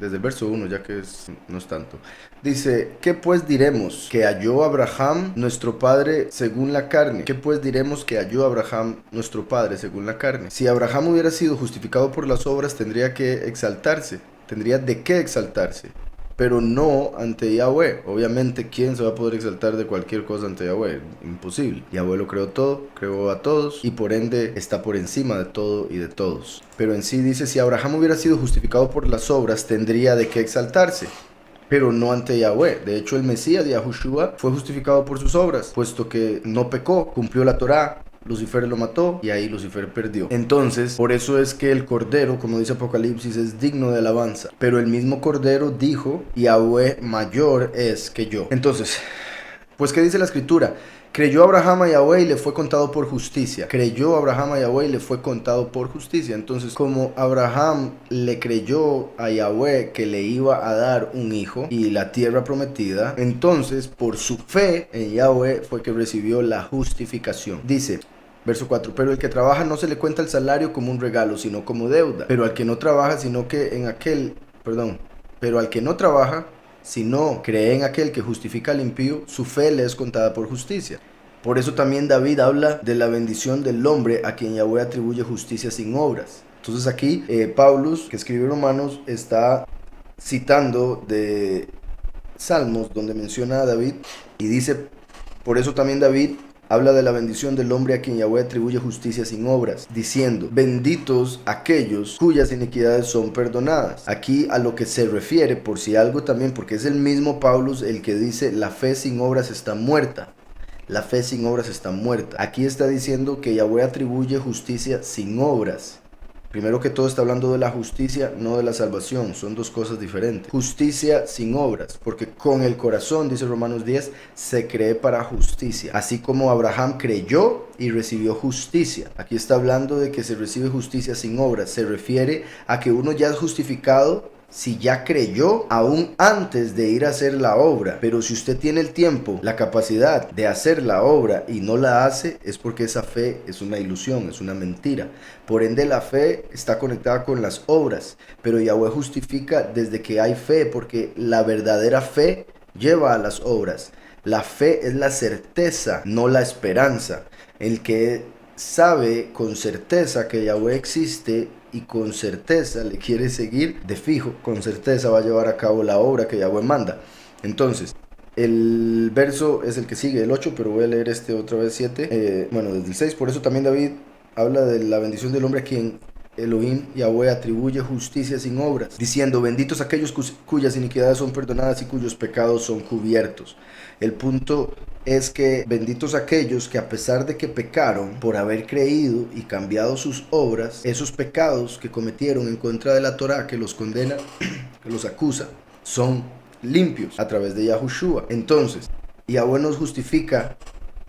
desde el verso 1, ya que no es tanto. Dice: ¿qué pues diremos? Que halló Abraham nuestro padre según la carne. ¿Qué pues diremos que halló Abraham nuestro padre según la carne? Si Abraham hubiera sido justificado por las obras, tendría que exaltarse, tendría de qué exaltarse, pero no ante Yahweh. Obviamente, ¿quién se va a poder exaltar de cualquier cosa ante Yahweh? Imposible. Yahweh lo creó todo, creó a todos, y por ende está por encima de todo y de todos. Pero en sí dice: si Abraham hubiera sido justificado por las obras, tendría de qué exaltarse, pero no ante Yahweh. De hecho, el Mesías, Yahushua, fue justificado por sus obras, puesto que no pecó, cumplió la Torá, Lucifer lo mató y ahí Lucifer perdió. Entonces, por eso es que el Cordero, como dice Apocalipsis, es digno de alabanza. Pero el mismo Cordero dijo, Yahweh mayor es que yo. Entonces, pues ¿qué dice la Escritura? Creyó Abraham a Yahweh y le fue contado por justicia. Creyó Abraham a Yahweh y le fue contado por justicia. Entonces, como Abraham le creyó a Yahweh que le iba a dar un hijo y la tierra prometida, entonces por su fe en Yahweh fue que recibió la justificación. Dice, verso 4, pero el que trabaja no se le cuenta el salario como un regalo, sino como deuda. Pero al que no trabaja, pero al que no trabaja, si no cree en aquel que justifica al impío, su fe le es contada por justicia. Por eso también David habla de la bendición del hombre a quien Yahweh atribuye justicia sin obras. Entonces aquí Pablo, que escribe Romanos, está citando de Salmos donde menciona a David y dice, por eso también David habla de la bendición del hombre a quien Yahweh atribuye justicia sin obras, diciendo, benditos aquellos cuyas iniquidades son perdonadas. Aquí a lo que se refiere, por si algo también, porque es el mismo Pablo el que dice, la fe sin obras está muerta. La fe sin obras está muerta. Aquí está diciendo que Yahweh atribuye justicia sin obras. Primero que todo está hablando de la justicia, no de la salvación. Son dos cosas diferentes. Justicia sin obras, porque con el corazón, dice Romanos 10, se cree para justicia. Así como Abraham creyó y recibió justicia. Aquí está hablando de que se recibe justicia sin obras. Se refiere a que uno ya es justificado si ya creyó aún antes de ir a hacer la obra. Pero si usted tiene el tiempo, la capacidad de hacer la obra y no la hace, es porque esa fe es una ilusión, es una mentira. Por ende, la fe está conectada con las obras, pero Yahweh justifica desde que hay fe, porque la verdadera fe lleva a las obras. La fe es la certeza, no la esperanza. El que sabe con certeza que Yahweh existe y con certeza le quiere seguir de fijo, con certeza va a llevar a cabo la obra que Yahweh manda. Entonces, el verso es el que sigue, el 8, pero voy a leer este otra vez, 7. Desde el 6, por eso también David habla de la bendición del hombre a quien Elohim Yahweh atribuye justicia sin obras, diciendo, benditos aquellos cuyas iniquidades son perdonadas y cuyos pecados son cubiertos. El punto es que benditos aquellos que a pesar de que pecaron por haber creído y cambiado sus obras, esos pecados que cometieron en contra de la Torá que los condena, que los acusa, son limpios a través de Yahushua. Entonces, Yahweh nos justifica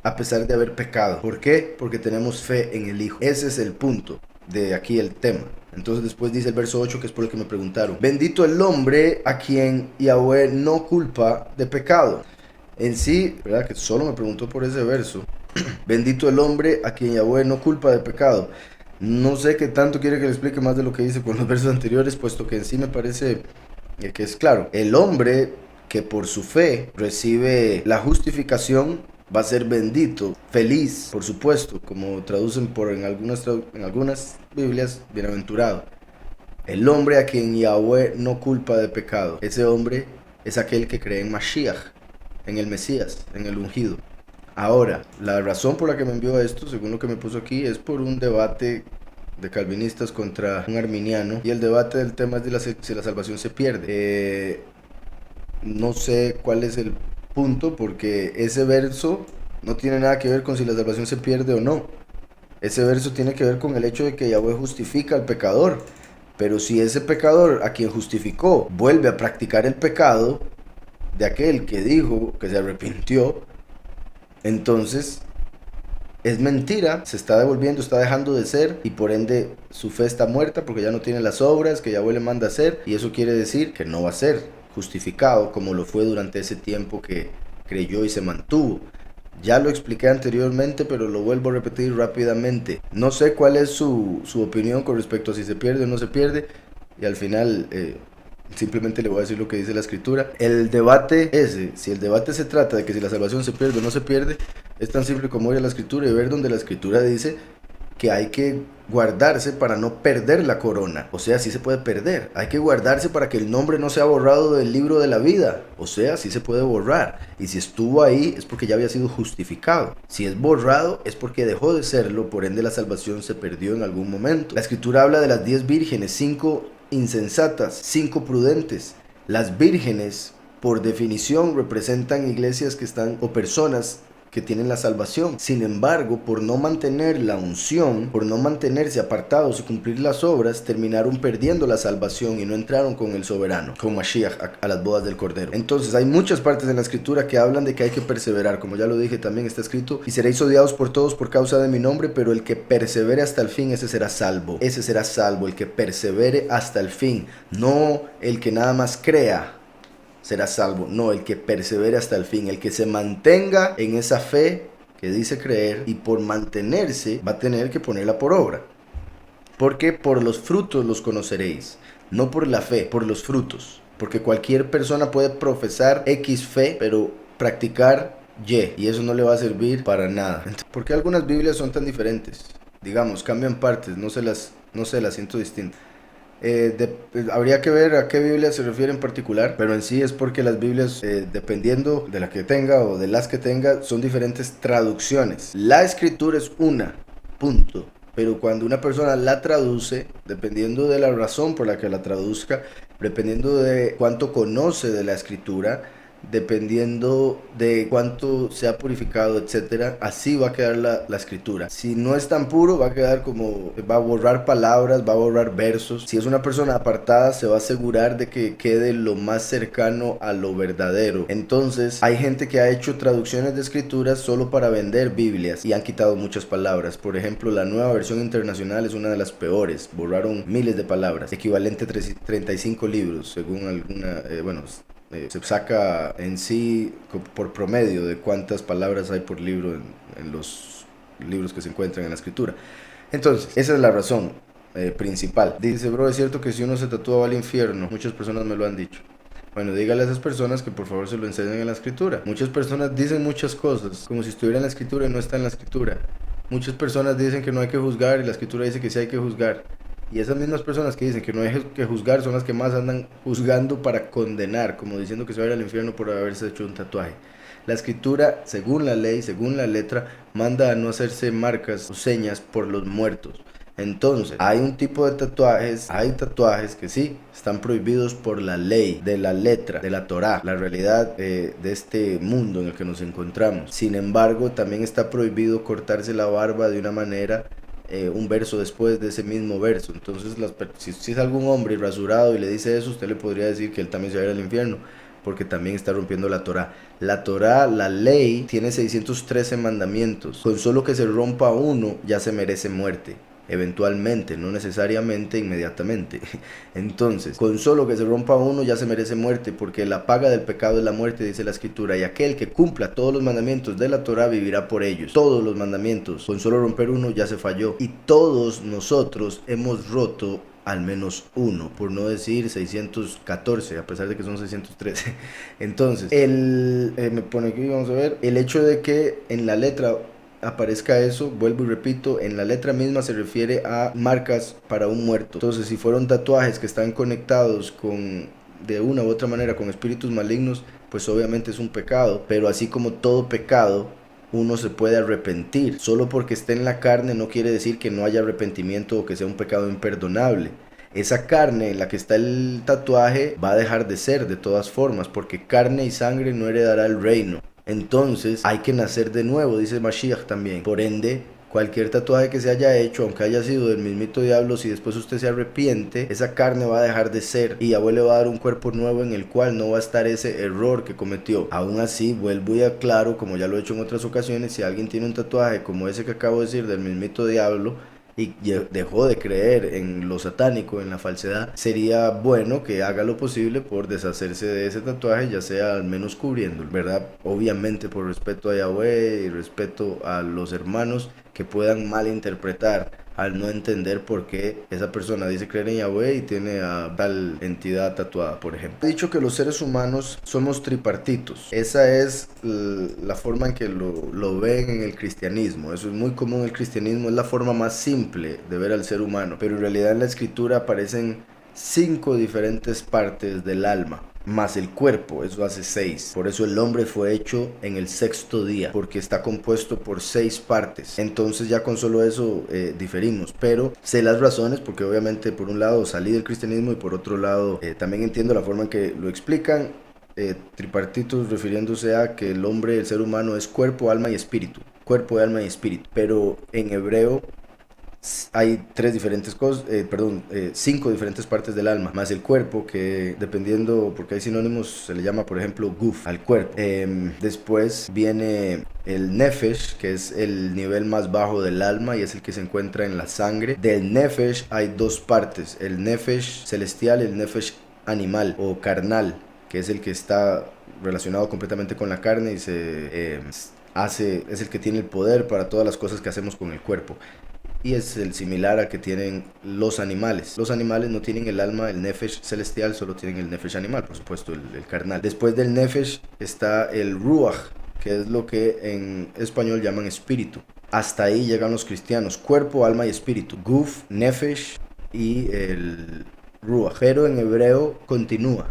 a pesar de haber pecado. ¿Por qué? Porque tenemos fe en el Hijo. Ese es el punto de aquí el tema. Entonces después dice el verso 8, que es por el que me preguntaron. Bendito el hombre a quien Yahweh no culpa de pecado. En sí, ¿verdad? Que solo me preguntó por ese verso. Bendito el hombre a quien Yahweh no culpa de pecado. No sé qué tanto quiere que le explique más de lo que dice con los versos anteriores, puesto que en sí me parece que es claro. El hombre que por su fe recibe la justificación va a ser bendito, feliz, por supuesto, como traducen en algunas Biblias, bienaventurado. El hombre a quien Yahweh no culpa de pecado. Ese hombre es aquel que cree en Mashiach, en el Mesías, en el ungido. Ahora, la razón por la que me envió esto, según lo que me puso aquí, es por un debate de calvinistas contra un arminiano, y el debate del tema es de si la salvación se pierde. No sé cuál es el punto, porque ese verso no tiene nada que ver con si la salvación se pierde o no. Ese verso tiene que ver con el hecho de que Yahweh justifica al pecador. Pero si ese pecador a quien justificó vuelve a practicar el pecado de aquel que dijo que se arrepintió, entonces es mentira, se está devolviendo, está dejando de ser, y por ende su fe está muerta porque ya no tiene las obras que Yahweh le manda hacer, y eso quiere decir que no va a ser justificado como lo fue durante ese tiempo que creyó y se mantuvo. Ya lo expliqué anteriormente, pero lo vuelvo a repetir rápidamente. No sé cuál es su opinión con respecto a si se pierde o no se pierde, y al final simplemente le voy a decir lo que dice la Escritura. El debate ese, si el debate se trata de que si la salvación se pierde o no se pierde, es tan simple como ir a la Escritura y ver donde la Escritura dice que hay que guardarse para no perder la corona. O sea, sí se puede perder. Hay que guardarse para que el nombre no sea borrado del libro de la vida. O sea, sí se puede borrar. Y si estuvo ahí es porque ya había sido justificado. Si es borrado es porque dejó de serlo, por ende la salvación se perdió en algún momento. La Escritura habla de las 10 vírgenes, 5 insensatas, 5 prudentes. Las vírgenes, por definición, representan iglesias que están, o personas que tienen la salvación. Sin embargo, por no mantener la unción, por no mantenerse apartados y cumplir las obras, terminaron perdiendo la salvación y no entraron con el soberano, con Mashiach, a las bodas del Cordero. Entonces hay muchas partes en la escritura que hablan de que hay que perseverar. Como ya lo dije, también está escrito: y seréis odiados por todos por causa de mi nombre, pero el que persevere hasta el fin, ese será salvo. Ese será salvo, el que persevere hasta el fin, no el que nada más crea será salvo, no, el que persevere hasta el fin, el que se mantenga en esa fe que dice creer, y por mantenerse va a tener que ponerla por obra, porque por los frutos los conoceréis, no por la fe, por los frutos, porque cualquier persona puede profesar X fe, pero practicar y eso no le va a servir para nada. ¿Por qué algunas Biblias son tan diferentes? Digamos, cambian partes, no sé, las siento distintas. Habría que ver a qué Biblia se refiere en particular, pero en sí es porque las Biblias, dependiendo de la que tenga o de las que tenga, son diferentes traducciones. La escritura es una, punto. Pero cuando una persona la traduce, dependiendo de la razón por la que la traduzca, dependiendo de cuánto conoce de la escritura, dependiendo de cuánto se ha purificado, etcétera, así va a quedar la escritura. Si no es tan puro, va a quedar como, va a borrar palabras, va a borrar versos. Si es una persona apartada, se va a asegurar de que quede lo más cercano a lo verdadero. Entonces hay gente que ha hecho traducciones de escrituras solo para vender Biblias y han quitado muchas palabras. Por ejemplo, la Nueva Versión Internacional es una de las peores, borraron miles de palabras, equivalente a 35 libros según alguna, se saca en sí por promedio de cuántas palabras hay por libro en los libros que se encuentran en la escritura. Entonces, esa es la razón principal. Dice: bro, es cierto que si uno se tatúa va al infierno. Muchas personas me lo han dicho. Bueno, dígale a esas personas que por favor se lo enseñen en la escritura. Muchas personas dicen muchas cosas como si estuviera en la escritura y no está en la escritura. Muchas personas dicen que no hay que juzgar y la escritura dice que sí hay que juzgar. Y esas mismas personas que dicen que no hay que juzgar son las que más andan juzgando para condenar, como diciendo que se va a ir al infierno por haberse hecho un tatuaje. La escritura, según la ley, según la letra, manda a no hacerse marcas o señas por los muertos. Entonces, hay un tipo de tatuajes, hay tatuajes que sí están prohibidos por la ley, de la letra, de la Torá, la realidad de este mundo en el que nos encontramos. Sin embargo, también está prohibido cortarse la barba de una manera, un verso después de ese mismo verso. Entonces, si es algún hombre rasurado y le dice eso, usted le podría decir que él también se va a ir al infierno, porque también está rompiendo la Torá. La Torá, la ley, tiene 613 mandamientos. Con solo que se rompa uno, ya se merece muerte. Eventualmente, no necesariamente inmediatamente. Entonces, con solo que se rompa uno ya se merece muerte, porque la paga del pecado es la muerte, dice la escritura, y aquel que cumpla todos los mandamientos de la Torá vivirá por ellos. Todos los mandamientos, con solo romper uno ya se falló, y todos nosotros hemos roto al menos uno, por no decir 614, a pesar de que son 613. Entonces, me pone aquí, vamos a ver, el hecho de que en la letra aparezca eso, vuelvo y repito, en la letra misma se refiere a marcas para un muerto. Entonces, si fueron tatuajes que están conectados de una u otra manera con espíritus malignos, pues obviamente es un pecado. Pero así como todo pecado, uno se puede arrepentir. Solo porque esté en la carne no quiere decir que no haya arrepentimiento o que sea un pecado imperdonable. Esa carne en la que está el tatuaje va a dejar de ser de todas formas, porque carne y sangre no heredará el reino. Entonces hay que nacer de nuevo, dice Mashiach también. Por ende, cualquier tatuaje que se haya hecho, aunque haya sido del mismito diablo, si después usted se arrepiente, esa carne va a dejar de ser y Yahweh le va a dar un cuerpo nuevo en el cual no va a estar ese error que cometió. Aún así, vuelvo y aclaro, como ya lo he hecho en otras ocasiones, si alguien tiene un tatuaje como ese que acabo de decir del mismito diablo y dejó de creer en lo satánico, en la falsedad, sería bueno que haga lo posible por deshacerse de ese tatuaje, ya sea al menos cubriéndolo, ¿verdad? Obviamente por respeto a Yahweh y respeto a los hermanos que puedan malinterpretar al no entender por qué esa persona dice creer en Yahweh y tiene a tal entidad tatuada, por ejemplo. He dicho que los seres humanos somos tripartitos. Esa es la forma en que lo ven en el cristianismo. Eso es muy común en el cristianismo, es la forma más simple de ver al ser humano. Pero en realidad en la escritura aparecen 5 diferentes partes del alma, más el cuerpo, eso hace 6. Por eso el hombre fue hecho en el 6º día, porque está compuesto por 6 partes. Entonces ya con solo eso diferimos, pero sé las razones, porque obviamente por un lado salí del cristianismo y por otro lado también entiendo la forma en que lo explican. tripartitos refiriéndose a que el hombre, el ser humano es cuerpo, alma y espíritu. Cuerpo, alma y espíritu. Pero en hebreo hay cinco diferentes partes del alma, más el cuerpo, que dependiendo, porque hay sinónimos, se le llama, por ejemplo, guf, al cuerpo. Después viene el nefesh, que es el nivel más bajo del alma y es el que se encuentra en la sangre. Del nefesh hay dos partes, el nefesh celestial y el nefesh animal o carnal, que es el que está relacionado completamente con la carne y es el que tiene el poder para todas las cosas que hacemos con el cuerpo. Y es el similar al que tienen los animales. Los animales no tienen el alma, el nefesh celestial, solo tienen el nefesh animal, por supuesto, el carnal. Después del nefesh está el ruach, que es lo que en español llaman espíritu. Hasta ahí llegan los cristianos, cuerpo, alma y espíritu. Guf, nefesh y el ruach. Pero en hebreo continúa.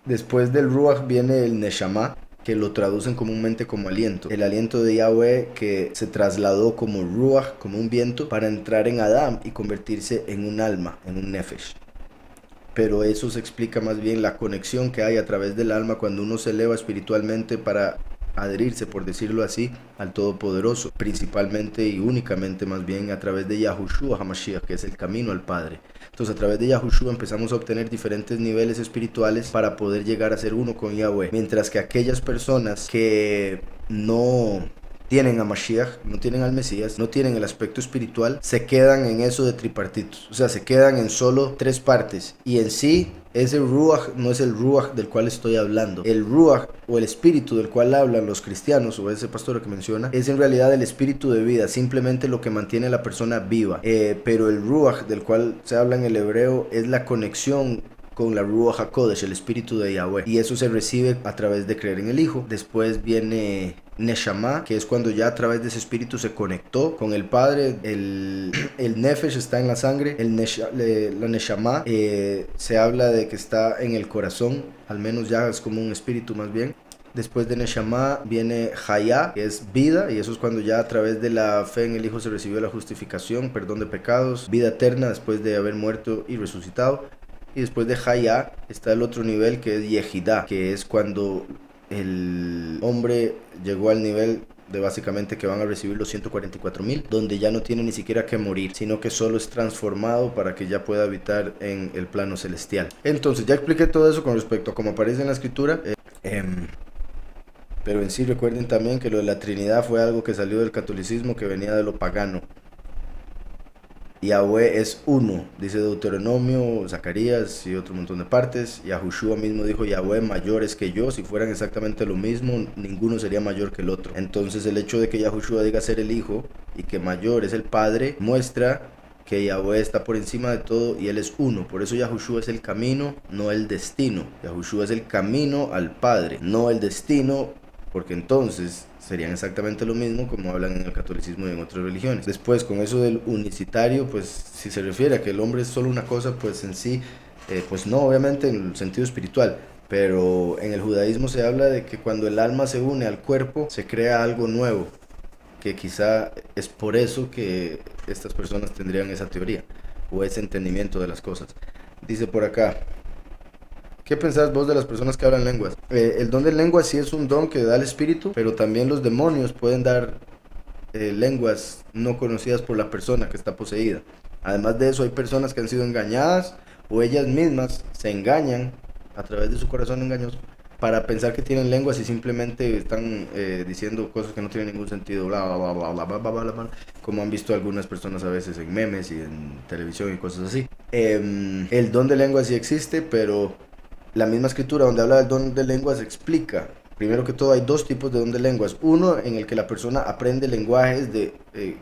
Después del ruach viene el neshama, que lo traducen comúnmente como aliento. El aliento de Yahweh que se trasladó como ruach, como un viento, para entrar en Adán y convertirse en un alma, en un nefesh. Pero eso se explica más bien la conexión que hay a través del alma cuando uno se eleva espiritualmente para adherirse, por decirlo así, al Todopoderoso, principalmente y únicamente más bien a través de Yahushua HaMashiach, que es el camino al Padre. Entonces a través de Yahushua empezamos a obtener diferentes niveles espirituales para poder llegar a ser uno con Yahweh, mientras que aquellas personas que no tienen a Mashiach, no tienen al Mesías, no tienen el aspecto espiritual, se quedan en eso de tripartitos, o sea, se quedan en solo tres partes, y en sí ese ruach no es el ruach del cual estoy hablando. El ruach o el espíritu del cual hablan los cristianos, o ese pastor que menciona, es en realidad el espíritu de vida, simplemente lo que mantiene a la persona viva. Pero el ruach del cual se habla en el hebreo es la conexión con la Ruach HaKodesh, el espíritu de Yahweh, y eso se recibe a través de creer en el Hijo. Después viene Neshama, que es cuando ya a través de ese espíritu se conectó con el Padre. El Nefesh está en la sangre, la Neshama se habla de que está en el corazón, al menos ya es como un espíritu más bien. Después de Neshama viene Hayá, que es vida, y eso es cuando ya a través de la fe en el Hijo se recibió la justificación, perdón de pecados, vida eterna después de haber muerto y resucitado. Y después de Hayá está el otro nivel que es Yehidá, que es cuando el hombre llegó al nivel de básicamente que van a recibir los 144,000, donde ya no tiene ni siquiera que morir, sino que solo es transformado para que ya pueda habitar en el plano celestial. Entonces ya expliqué todo eso con respecto a cómo aparece en la escritura. Pero en sí recuerden también que lo de la Trinidad fue algo que salió del catolicismo, que venía de lo pagano. Yahweh es uno, dice Deuteronomio, Zacarías y otro montón de partes. Yahushua mismo dijo: Yahweh mayor es que yo. Si fueran exactamente lo mismo, ninguno sería mayor que el otro. Entonces el hecho de que Yahushua diga ser el Hijo y que mayor es el Padre muestra que Yahweh está por encima de todo y Él es uno. Por eso Yahushua es el camino, no el destino. Yahushua es el camino al Padre, no el destino, porque entonces serían exactamente lo mismo como hablan en el catolicismo y en otras religiones. Después, con eso del unicitario, pues si se refiere a que el hombre es solo una cosa, pues en sí, pues no, obviamente en el sentido espiritual. Pero en el judaísmo se habla de que cuando el alma se une al cuerpo, se crea algo nuevo, que quizá es por eso que estas personas tendrían esa teoría, o ese entendimiento de las cosas. Dice por acá: ¿qué pensás vos de las personas que hablan lenguas? El don de lenguas sí es un don que da el espíritu, pero también los demonios pueden dar lenguas no conocidas por la persona que está poseída. Además de eso, hay personas que han sido engañadas o ellas mismas se engañan a través de su corazón engañoso para pensar que tienen lenguas y simplemente están diciendo cosas que no tienen ningún sentido, bla, bla, bla, bla, bla, bla, bla, bla, bla, como han visto algunas personas a veces en memes y en televisión y cosas así. El don de lenguas sí existe, pero la misma escritura donde habla del don de lenguas explica, primero que todo, hay dos tipos de don de lenguas. Uno en el que la persona aprende lenguajes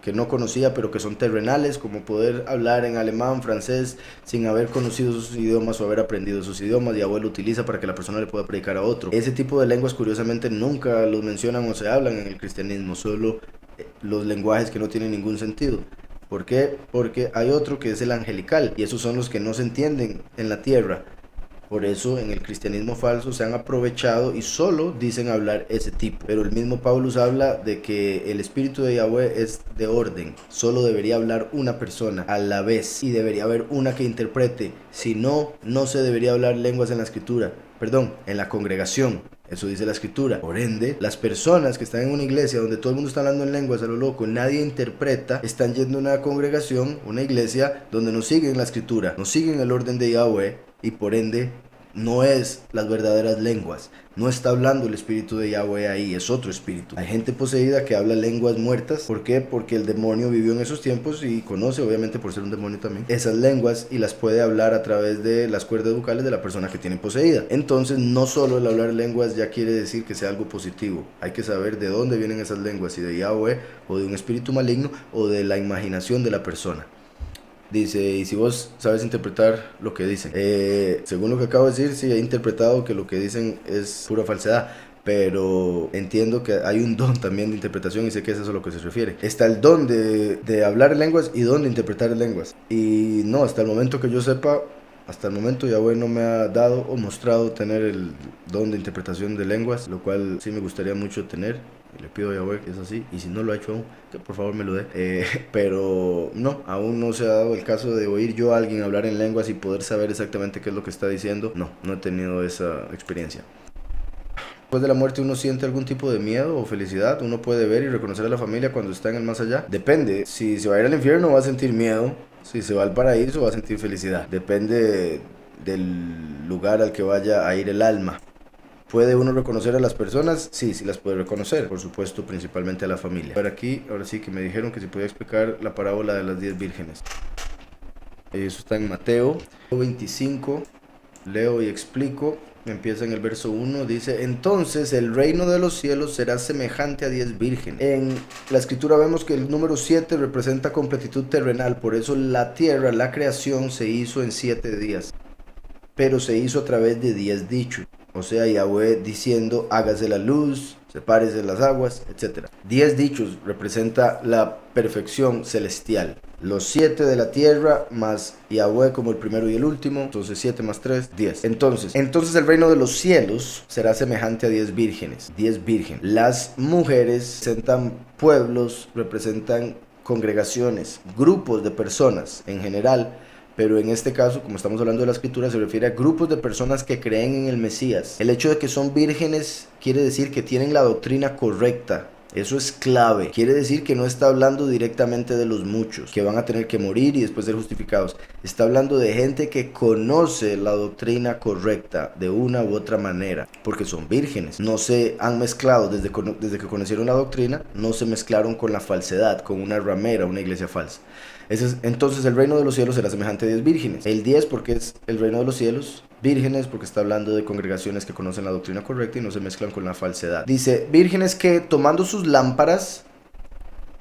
que no conocía, pero que son terrenales, como poder hablar en alemán, francés, sin haber conocido sus idiomas o haber aprendido sus idiomas, y Yahweh lo utiliza para que la persona le pueda predicar a otro. Ese tipo de lenguas, curiosamente, nunca los mencionan o se hablan en el cristianismo, solo los lenguajes que no tienen ningún sentido. ¿Por qué? Porque hay otro que es el angelical, y esos son los que no se entienden en la tierra, Por eso en el cristianismo falso se han aprovechado y solo dicen hablar ese tipo. Pero el mismo Paulus habla de que el espíritu de Yahweh es de orden. Solo debería hablar una persona a la vez y debería haber una que interprete. Si no, no se debería hablar lenguas en la escritura. Perdón, en la congregación. Eso dice la escritura. Por ende, las personas que están en una iglesia donde todo el mundo está hablando en lenguas a lo loco, nadie interpreta, están yendo a una congregación, una iglesia donde no siguen la escritura, no siguen el orden de Yahweh y por ende no es las verdaderas lenguas. No está hablando el espíritu de Yahweh ahí, es otro espíritu. Hay gente poseída que habla lenguas muertas. ¿Por qué? Porque el demonio vivió en esos tiempos y conoce, obviamente por ser un demonio también, esas lenguas y las puede hablar a través de las cuerdas vocales de la persona que tiene poseída. Entonces, no solo el hablar lenguas ya quiere decir que sea algo positivo. Hay que saber de dónde vienen esas lenguas, si de Yahweh o de un espíritu maligno o de la imaginación de la persona. Dice, y si vos sabes interpretar lo que dicen. Según lo que acabo de decir, sí, he interpretado que lo que dicen es pura falsedad. Pero entiendo que hay un don también de interpretación y sé que es eso a lo que se refiere. Está el don de hablar lenguas y don de interpretar lenguas. Y no, hasta el momento que yo sepa, hasta el momento Yahweh no me ha dado o mostrado tener el don de interpretación de lenguas, lo cual sí me gustaría mucho tener. Y le pido a Yahweh que es así, y si no lo ha hecho aún, que por favor me lo dé. Pero no, aún no se ha dado el caso de oír yo a alguien hablar en lenguas y poder saber exactamente qué es lo que está diciendo. No he tenido esa experiencia. Después de la muerte uno siente algún tipo de miedo o felicidad. Uno puede ver y reconocer a la familia cuando está en el más allá. Depende, si se va a ir al infierno va a sentir miedo, si se va al paraíso va a sentir felicidad. Depende del lugar al que vaya a ir el alma. ¿Puede uno reconocer a las personas? Sí, sí las puede reconocer, por supuesto, principalmente a la familia. Pero aquí, ahora sí que me dijeron que se podía explicar la parábola de las 10 vírgenes. Eso está en Mateo 25, leo y explico. Empieza en el verso 1, dice: entonces el reino de los cielos será semejante a 10 vírgenes. En la escritura vemos que el número 7 representa completitud terrenal, por eso la tierra, la creación, se hizo en 7 días. Pero se hizo a través de 10 dichos. O sea, Yahweh diciendo, hágase la luz, sepárese las aguas, etc. 10 dichos representa la perfección celestial. Los 7 de la tierra más Yahweh como el primero y el último. Entonces 7 más 3, 10. Entonces el reino de los cielos será semejante a 10 vírgenes. 10 vírgenes. Las mujeres representan pueblos, representan congregaciones, grupos de personas en general. Pero en este caso, como estamos hablando de la escritura, se refiere a grupos de personas que creen en el Mesías. El hecho de que son vírgenes quiere decir que tienen la doctrina correcta. Eso es clave. Quiere decir que no está hablando directamente de los muchos que van a tener que morir y después ser justificados. Está hablando de gente que conoce la doctrina correcta de una u otra manera, porque son vírgenes. No se han mezclado desde que conocieron la doctrina, no se mezclaron con la falsedad, con una ramera, una iglesia falsa. Entonces el reino de los cielos será semejante a 10 vírgenes. El 10 porque es el reino de los cielos, vírgenes porque está hablando de congregaciones que conocen la doctrina correcta y no se mezclan con la falsedad. Dice, vírgenes que tomando sus lámparas,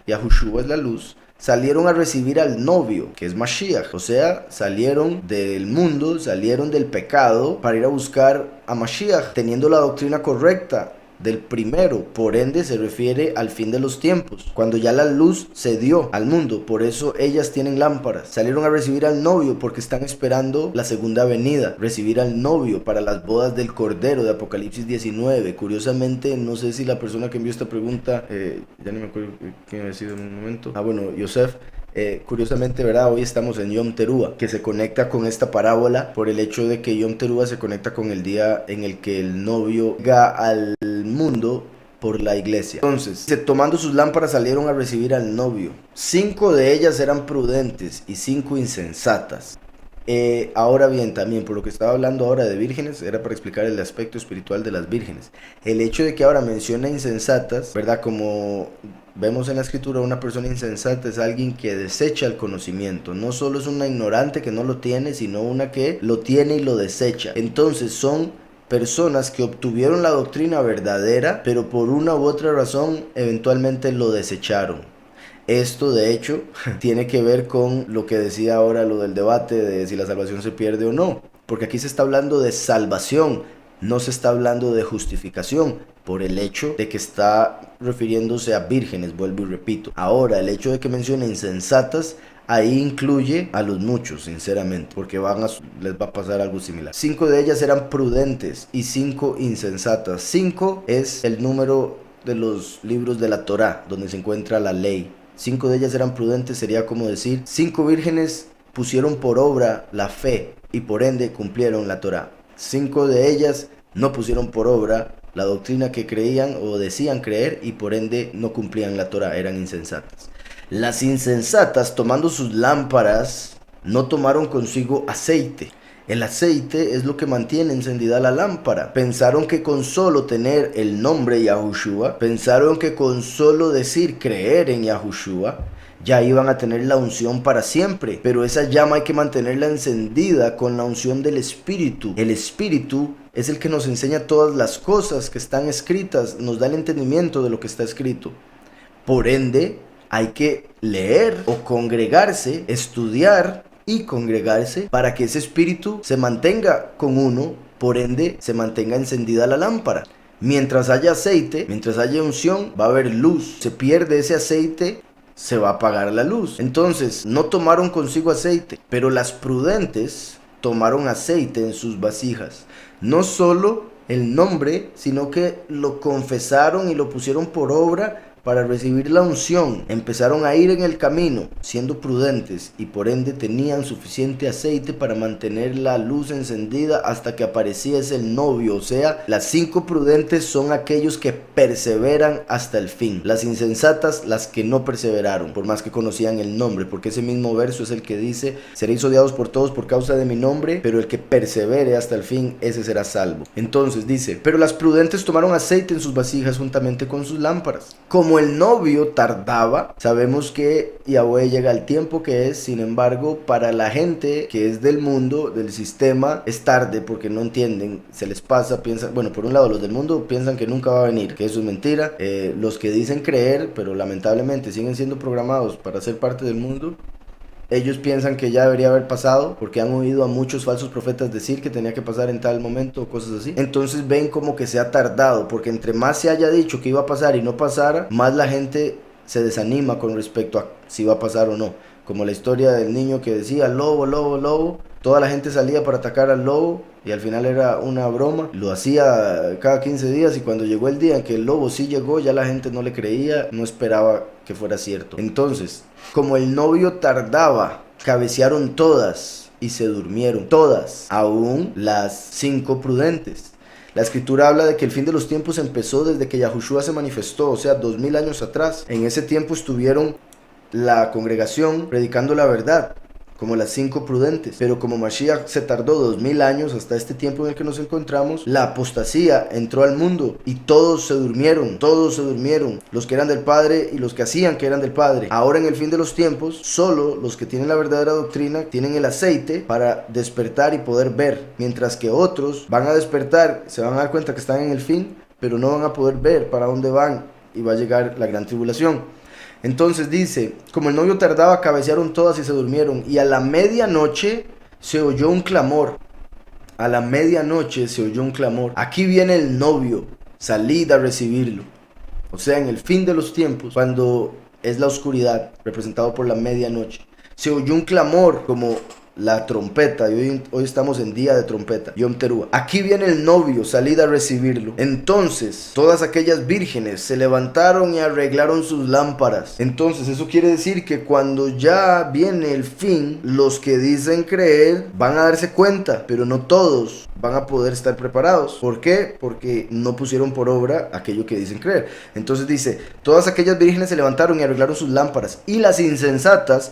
Yahushua es la luz, salieron a recibir al novio, que es Mashiach. O sea, salieron del mundo, salieron del pecado para ir a buscar a Mashiach, teniendo la doctrina correcta del primero. Por ende se refiere al fin de los tiempos, cuando ya la luz se dio al mundo. Por eso ellas tienen lámparas. Salieron a recibir al novio porque están esperando la segunda venida, recibir al novio para las bodas del Cordero de Apocalipsis 19. Curiosamente, no sé si la persona que envió esta pregunta, ya ni me acuerdo quién había sido en un momento. Bueno, Yosef. Curiosamente, ¿verdad? Hoy estamos en Yom Teruah, que se conecta con esta parábola por el hecho de que Yom Teruah se conecta con el día en el que el novio llega al mundo por la iglesia. Entonces, tomando sus lámparas salieron a recibir al novio. 5 de ellas eran prudentes y 5 insensatas. Ahora bien, también por lo que estaba hablando ahora de vírgenes, era para explicar el aspecto espiritual de las vírgenes. El hecho de que ahora menciona insensatas, ¿verdad? Como vemos en la escritura, una persona insensata es alguien que desecha el conocimiento. No solo es una ignorante que no lo tiene, sino una que lo tiene y lo desecha. Entonces son personas que obtuvieron la doctrina verdadera, pero por una u otra razón eventualmente lo desecharon. Esto de hecho tiene que ver con lo que decía ahora, lo del debate de si la salvación se pierde o no, porque aquí se está hablando de salvación, no se está hablando de justificación, por el hecho de que está refiriéndose a vírgenes, vuelvo y repito. Ahora, el hecho de que mencione insensatas ahí incluye a los muchos, sinceramente, porque les va a pasar algo similar. 5 de ellas eran prudentes y 5 insensatas. 5 es el número de los libros de la Torá, donde se encuentra la ley. 5 de ellas eran prudentes, sería como decir, 5 vírgenes pusieron por obra la fe y por ende cumplieron la Torá. 5 de ellas no pusieron por obra la doctrina que creían o decían creer y por ende no cumplían la Torá, eran insensatas. Las insensatas, tomando sus lámparas, no tomaron consigo aceite. El aceite es lo que mantiene encendida la lámpara. Pensaron que con solo tener el nombre Yahushua, pensaron que con solo decir creer en Yahushua, ya iban a tener la unción para siempre. Pero esa llama hay que mantenerla encendida con la unción del Espíritu. El Espíritu es el que nos enseña todas las cosas que están escritas, nos da el entendimiento de lo que está escrito. Por ende, hay que leer o congregarse, estudiar y congregarse para que ese espíritu se mantenga con uno, por ende se mantenga encendida la lámpara. Mientras haya aceite, mientras haya unción, va a haber luz. Se pierde ese aceite, se va a apagar la luz. Entonces, no tomaron consigo aceite, pero las prudentes tomaron aceite en sus vasijas. No solo el nombre, sino que lo confesaron y lo pusieron por obra para recibir la unción. Empezaron a ir en el camino siendo prudentes y por ende tenían suficiente aceite para mantener la luz encendida hasta que apareciese el novio. O sea, las 5 prudentes son aquellos que perseveran hasta el fin. Las insensatas, las que no perseveraron, por más que conocían el nombre, porque ese mismo verso es el que dice: seréis odiados por todos por causa de mi nombre, pero el que persevere hasta el fin, ese será salvo. Entonces dice: pero las prudentes tomaron aceite en sus vasijas juntamente con sus lámparas. Como el novio tardaba, sabemos que Yahweh llega al tiempo que es. Sin embargo, para la gente que es del mundo, del sistema, es tarde porque no entienden, se les pasa, piensan, bueno, por un lado los del mundo piensan que nunca va a venir, que eso es mentira. Los que dicen creer, pero lamentablemente siguen siendo programados para ser parte del mundo, ellos piensan que ya debería haber pasado porque han oído a muchos falsos profetas decir que tenía que pasar en tal momento o cosas así. Entonces ven como que se ha tardado, porque entre más se haya dicho que iba a pasar y no pasara, más la gente se desanima con respecto a si va a pasar o no. Como la historia del niño que decía lobo, lobo, lobo. Toda la gente salía para atacar al lobo y al final era una broma. Lo hacía cada 15 días y cuando llegó el día en que el lobo sí llegó, ya la gente no le creía, no esperaba que fuera cierto. Entonces, como el novio tardaba, cabecearon todas y se durmieron todas, aún las 5 prudentes. La escritura habla de que el fin de los tiempos empezó desde que Yahushua se manifestó, o sea, 2000 años atrás. En ese tiempo estuvieron la congregación predicando la verdad, como las 5 prudentes, pero como Mashiach se tardó 2000 años hasta este tiempo en el que nos encontramos, la apostasía entró al mundo y todos se durmieron, los que eran del Padre y los que hacían que eran del Padre. Ahora en el fin de los tiempos, solo los que tienen la verdadera doctrina tienen el aceite para despertar y poder ver, mientras que otros van a despertar, se van a dar cuenta que están en el fin, pero no van a poder ver para dónde van y va a llegar la gran tribulación. Entonces dice: como el novio tardaba, cabecearon todas y se durmieron, y a la medianoche se oyó un clamor. A la medianoche se oyó un clamor: aquí viene el novio, salid a recibirlo. O sea, en el fin de los tiempos, cuando es la oscuridad, representado por la medianoche, se oyó un clamor como la trompeta, y hoy estamos en día de trompeta, Yom Teruah. Aquí viene el novio, salid a recibirlo. Entonces todas aquellas vírgenes se levantaron y arreglaron sus lámparas. Entonces eso quiere decir que cuando ya viene el fin, los que dicen creer van a darse cuenta, pero no todos van a poder estar preparados. ¿Por qué? Porque no pusieron por obra aquello que dicen creer. Entonces dice: todas aquellas vírgenes se levantaron y arreglaron sus lámparas, y las insensatas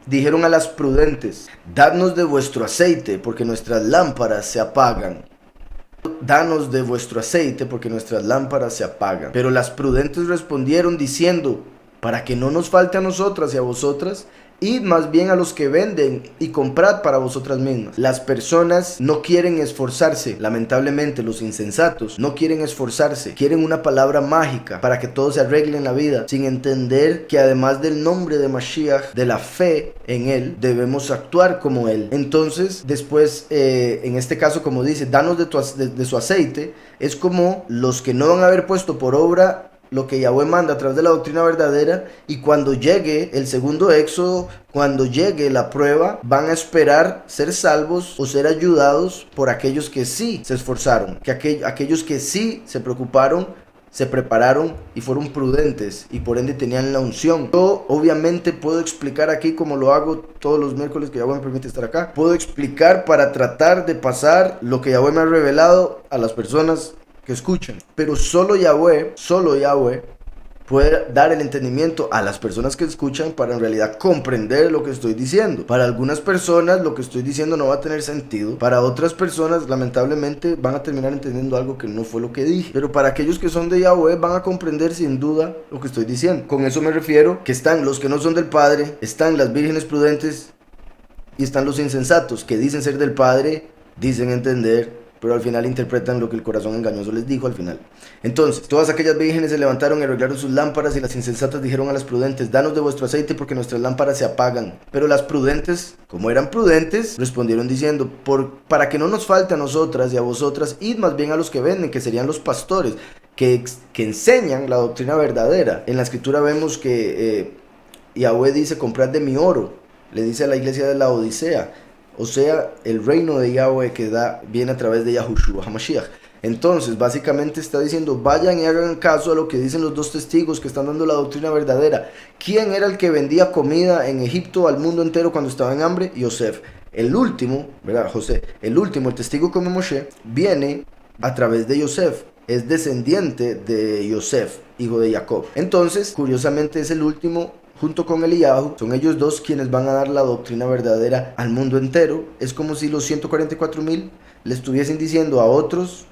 dijeron a las prudentes: dadnos de vuestro aceite, porque nuestras lámparas se apagan. Danos de vuestro aceite, porque nuestras lámparas se apagan. Pero las prudentes respondieron diciendo: para que no nos falte a nosotras y a vosotras, id más bien a los que venden y comprad para vosotras mismas. Las personas no quieren esforzarse. Lamentablemente los insensatos no quieren esforzarse, quieren una palabra mágica para que todo se arregle en la vida, sin entender que además del nombre de Mashiach, de la fe en él, debemos actuar como él. Entonces después, en este caso, como dice, danos de su aceite, es como los que no van a haber puesto por obra lo que Yahweh manda a través de la doctrina verdadera, y cuando llegue el segundo éxodo, cuando llegue la prueba, van a esperar ser salvos o ser ayudados por aquellos que sí se esforzaron, aquellos que sí se preocuparon, se prepararon y fueron prudentes y por ende tenían la unción. Yo obviamente puedo explicar aquí, como lo hago todos los miércoles que Yahweh me permite estar acá, puedo explicar para tratar de pasar lo que Yahweh me ha revelado a las personas que escuchan, pero solo Yahweh puede dar el entendimiento a las personas que escuchan para en realidad comprender lo que estoy diciendo. Para algunas personas lo que estoy diciendo no va a tener sentido. Para otras personas lamentablemente van a terminar entendiendo algo que no fue lo que dije. Pero para aquellos que son de Yahweh van a comprender sin duda lo que estoy diciendo. Con eso me refiero que están los que no son del Padre, están las vírgenes prudentes y están los insensatos que dicen ser del Padre, dicen entender, pero al final interpretan lo que el corazón engañoso les dijo al final. Entonces, todas aquellas vírgenes se levantaron y arreglaron sus lámparas, y las insensatas dijeron a las prudentes: danos de vuestro aceite, porque nuestras lámparas se apagan. Pero las prudentes, como eran prudentes, respondieron diciendo: para que no nos falte a nosotras y a vosotras, id más bien a los que venden, que serían los pastores, que enseñan la doctrina verdadera. En la escritura vemos que Yahweh dice: comprad de mi oro, le dice a la iglesia de la Odisea. O sea, el reino de Yahweh que viene a través de Yahushua HaMashiach. Entonces, básicamente está diciendo: vayan y hagan caso a lo que dicen los dos testigos que están dando la doctrina verdadera. ¿Quién era el que vendía comida en Egipto al mundo entero cuando estaba en hambre? Yosef. El último, ¿verdad? José. El último, el testigo como Moshe, viene a través de Yosef. Es descendiente de Yosef, hijo de Jacob. Entonces, curiosamente es el último, junto con Eliyahu. Son ellos dos quienes van a dar la doctrina verdadera al mundo entero. Es como si los 144,000 le estuviesen diciendo a otros: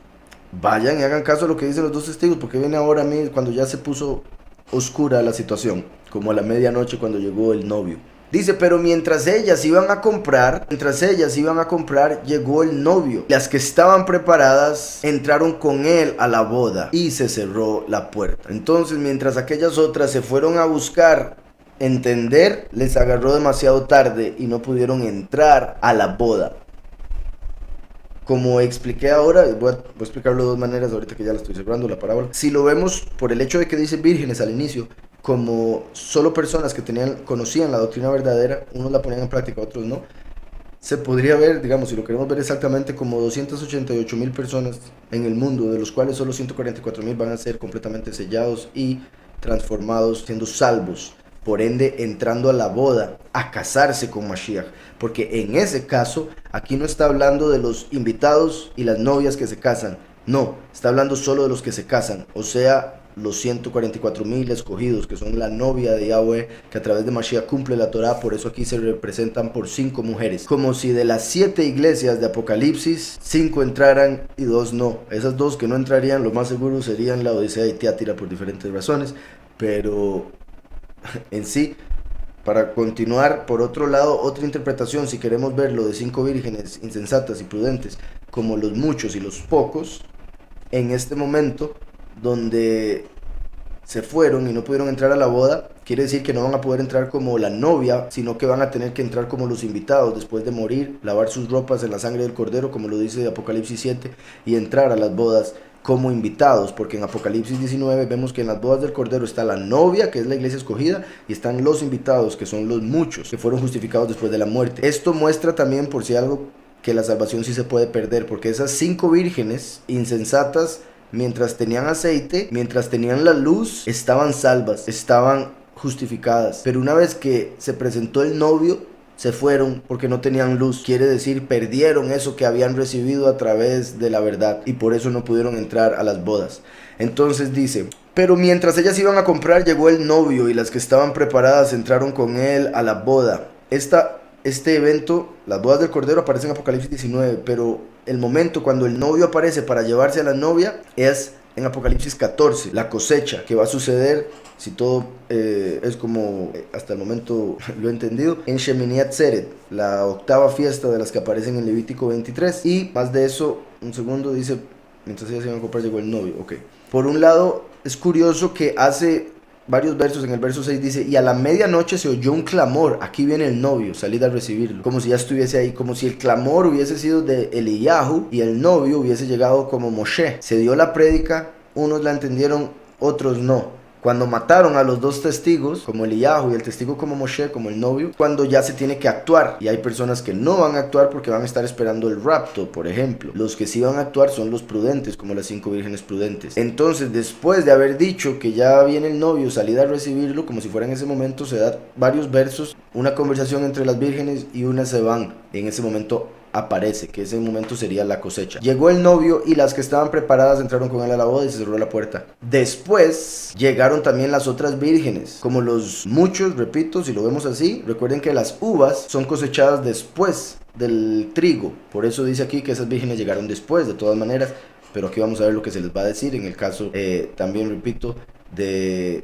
vayan y hagan caso a lo que dicen los dos testigos, porque viene ahora a mí cuando ya se puso oscura la situación, como a la medianoche cuando llegó el novio. Dice: pero mientras ellas iban a comprar, llegó el novio. Las que estaban preparadas entraron con él a la boda y se cerró la puerta. Entonces, mientras aquellas otras se fueron a buscar entender, les agarró demasiado tarde y no pudieron entrar a la boda. Como expliqué ahora, voy a explicarlo de dos maneras ahorita que ya la estoy cerrando la parábola. Si lo vemos por el hecho de que dice vírgenes al inicio, como solo personas que conocían la doctrina verdadera, unos la ponían en práctica, otros no, se podría ver, digamos, si lo queremos ver exactamente, como 288,000 personas en el mundo, de los cuales solo 144,000 van a ser completamente sellados y transformados, siendo salvos, por ende entrando a la boda, a casarse con Mashiach. Porque en ese caso, aquí no está hablando de los invitados y las novias que se casan, no, está hablando solo de los que se casan, o sea, los 144,000 escogidos, que son la novia de Yahweh, que a través de Mashiach cumple la Torah. Por eso aquí se representan por 5 mujeres, como si de las 7 iglesias de Apocalipsis 5 entraran y 2 no. Esas 2 que no entrarían, lo más seguro serían la Odisea y Tiátira, por diferentes razones. Pero en sí, para continuar, por otro lado, otra interpretación, si queremos verlo de 5 vírgenes insensatas y prudentes como los muchos y los pocos, en este momento donde se fueron y no pudieron entrar a la boda, quiere decir que no van a poder entrar como la novia, sino que van a tener que entrar como los invitados, después de morir, lavar sus ropas en la sangre del cordero, como lo dice Apocalipsis 7, y entrar a las bodas como invitados, porque en Apocalipsis 19 vemos que en las bodas del cordero está la novia, que es la iglesia escogida, y están los invitados, que son los muchos, que fueron justificados después de la muerte. Esto muestra también, por si algo, que la salvación sí se puede perder, porque esas 5 vírgenes insensatas, mientras tenían aceite, mientras tenían la luz, estaban salvas, estaban justificadas. Pero una vez que se presentó el novio, se fueron porque no tenían luz. Quiere decir, perdieron eso que habían recibido a través de la verdad, y por eso no pudieron entrar a las bodas. Entonces dice: pero mientras ellas iban a comprar, llegó el novio, y las que estaban preparadas entraron con él a la boda. Este evento, las bodas del Cordero, aparece en Apocalipsis 19, pero el momento cuando el novio aparece para llevarse a la novia es en Apocalipsis 14, la cosecha que va a suceder, si todo es como hasta el momento lo he entendido, en Shemini Atzeret, la 8ª fiesta de las que aparecen en Levítico 23. Y más de eso, un segundo, dice: mientras ellas iban a comprar, llegó el novio. Ok. Por un lado, es curioso que hace varios versos, en el verso 6 dice: y a la medianoche se oyó un clamor, aquí viene el novio, salid a recibirlo, como si ya estuviese ahí, como si el clamor hubiese sido de Eliyahu y el novio hubiese llegado como Moshe. Se dio la prédica, unos la entendieron, otros no. Cuando mataron a los dos testigos, como Eliyahu y el testigo como Moshe, como el novio, cuando ya se tiene que actuar. Y hay personas que no van a actuar porque van a estar esperando el rapto, por ejemplo. Los que sí van a actuar son los prudentes, como las 5 vírgenes prudentes. Entonces, después de haber dicho que ya viene el novio, salir a recibirlo, como si fuera en ese momento, se da varios versos, una conversación entre las vírgenes y unas se van. En ese momento aparece, que ese momento sería la cosecha. Llegó el novio y las que estaban preparadas entraron con él a la boda y se cerró la puerta. Después llegaron también las otras vírgenes, como los muchos, repito, si lo vemos así, recuerden que las uvas son cosechadas después del trigo, por eso dice aquí que esas vírgenes llegaron después, de todas maneras, pero aquí vamos a ver lo que se les va a decir en el caso, también repito, de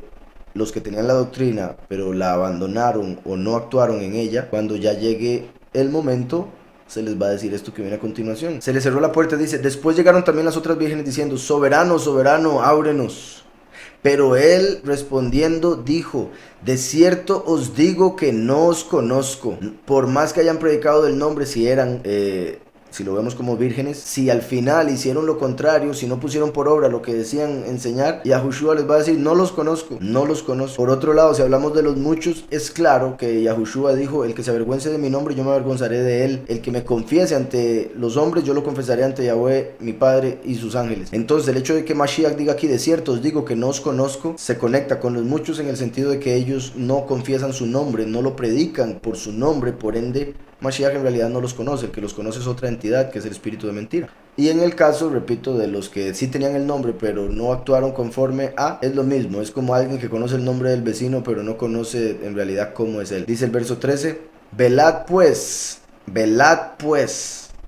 los que tenían la doctrina, pero la abandonaron o no actuaron en ella. Cuando ya llegue el momento, se les va a decir esto que viene a continuación. Se les cerró la puerta, dice, después llegaron también las otras vírgenes diciendo, soberano, soberano, ábrenos. Pero él respondiendo dijo, de cierto os digo que no os conozco. Por más que hayan predicado del nombre, si eran... si lo vemos como vírgenes, si al final hicieron lo contrario, si no pusieron por obra lo que decían enseñar, Yahushua les va a decir, no los conozco, no los conozco. Por otro lado, si hablamos de los muchos, es claro que Yahushua dijo, el que se avergüence de mi nombre, yo me avergonzaré de él. El que me confiese ante los hombres, yo lo confesaré ante Yahweh, mi Padre y sus ángeles. Entonces, el hecho de que Mashiach diga aquí, de cierto os digo que no os conozco, se conecta con los muchos en el sentido de que ellos no confiesan su nombre, no lo predican por su nombre, por ende, Mashiach en realidad no los conoce, el que los conoce es otra entidad que es el espíritu de mentira. Y en el caso, repito, de los que sí tenían el nombre pero no actuaron conforme a, es lo mismo, es como alguien que conoce el nombre del vecino pero no conoce en realidad cómo es él. Dice el verso 13, velad pues,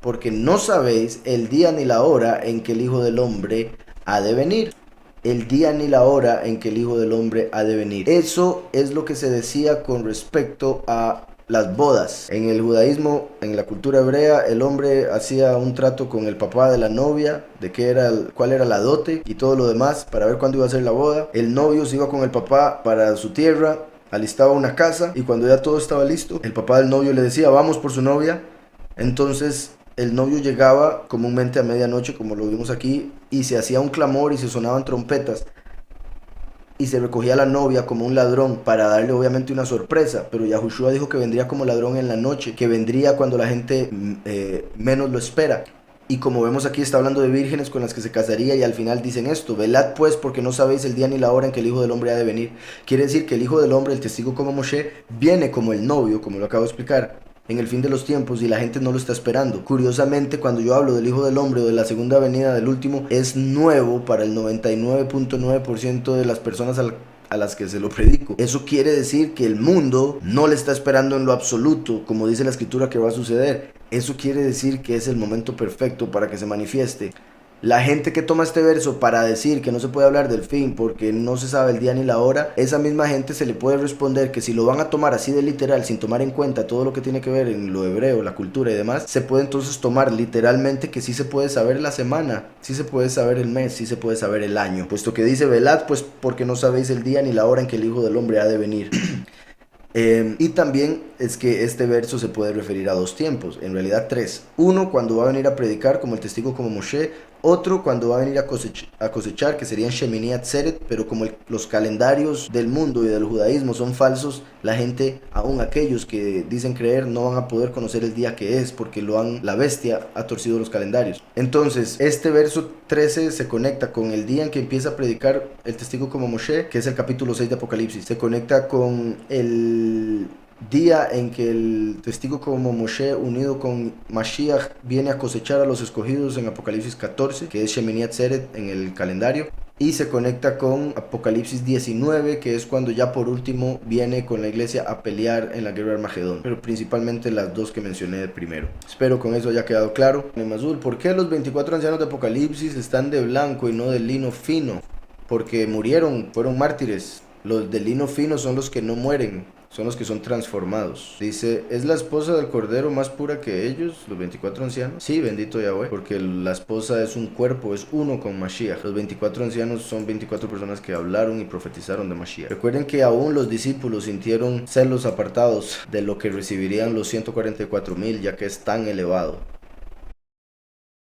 porque no sabéis el día ni la hora en que el Hijo del Hombre ha de venir. El día ni la hora en que el Hijo del Hombre ha de venir. Eso es lo que se decía con respecto a las bodas. En el judaísmo, en la cultura hebrea, el hombre hacía un trato con el papá de la novia, de cuál era la dote y todo lo demás, para ver cuándo iba a ser la boda. El novio se iba con el papá para su tierra, alistaba una casa, y cuando ya todo estaba listo, el papá del novio le decía, vamos por su novia. Entonces el novio llegaba comúnmente a medianoche, como lo vimos aquí, y se hacía un clamor y se sonaban trompetas. Y se recogía a la novia como un ladrón para darle obviamente una sorpresa, pero Yahushua dijo que vendría como ladrón en la noche, que vendría cuando la gente menos lo espera. Y como vemos aquí está hablando de vírgenes con las que se casaría, y al final dicen esto, velad pues porque no sabéis el día ni la hora en que el Hijo del Hombre ha de venir. Quiere decir que el Hijo del Hombre, el testigo como Moshe, viene como el novio, como lo acabo de explicar, en el fin de los tiempos, y la gente no lo está esperando. Curiosamente, cuando yo hablo del Hijo del Hombre o de la segunda venida del último, es nuevo para el 99.9% de las personas a las que se lo predico. Eso quiere decir que el mundo no le está esperando en lo absoluto, como dice la escritura que va a suceder. Eso quiere decir que es el momento perfecto para que se manifieste. La gente que toma este verso para decir que no se puede hablar del fin porque no se sabe el día ni la hora, esa misma gente se le puede responder que si lo van a tomar así de literal, sin tomar en cuenta todo lo que tiene que ver en lo hebreo, la cultura y demás, se puede entonces tomar literalmente que sí se puede saber la semana, sí se puede saber el mes, sí se puede saber el año, puesto que dice velad pues porque no sabéis el día ni la hora en que el Hijo del Hombre ha de venir. Y también es que este verso se puede referir a dos tiempos, en realidad tres. Uno, cuando va a venir a predicar como el testigo como Moshe. Otro, cuando va a venir a cosechar, que sería en Shemini Atzeret, pero como los calendarios del mundo y del judaísmo son falsos, la gente, aún aquellos que dicen creer, no van a poder conocer el día que es, porque la bestia ha torcido los calendarios. Entonces, este verso 13 se conecta con el día en que empieza a predicar el testigo como Moshe, que es el capítulo 6 de Apocalipsis. Se conecta con el día en que el testigo como Moshe unido con Mashiach viene a cosechar a los escogidos en Apocalipsis 14, que es Shemini Atzeret en el calendario, y se conecta con Apocalipsis 19, que es cuando ya por último viene con la iglesia a pelear en la guerra de Armagedón, pero principalmente las dos que mencioné de primero. Espero con eso haya quedado claro. Nemazul, ¿por qué los 24 ancianos de Apocalipsis están de blanco y no de lino fino? Porque murieron, fueron mártires. Los de lino fino son los que no mueren, son los que son transformados. Dice, ¿es la esposa del Cordero más pura que ellos, los 24 ancianos? Sí, bendito Yahweh, porque la esposa es un cuerpo, es uno con Mashiach. Los 24 ancianos son 24 personas que hablaron y profetizaron de Mashiach. Recuerden que aún los discípulos sintieron celos apartados de lo que recibirían los 144,000, ya que es tan elevado.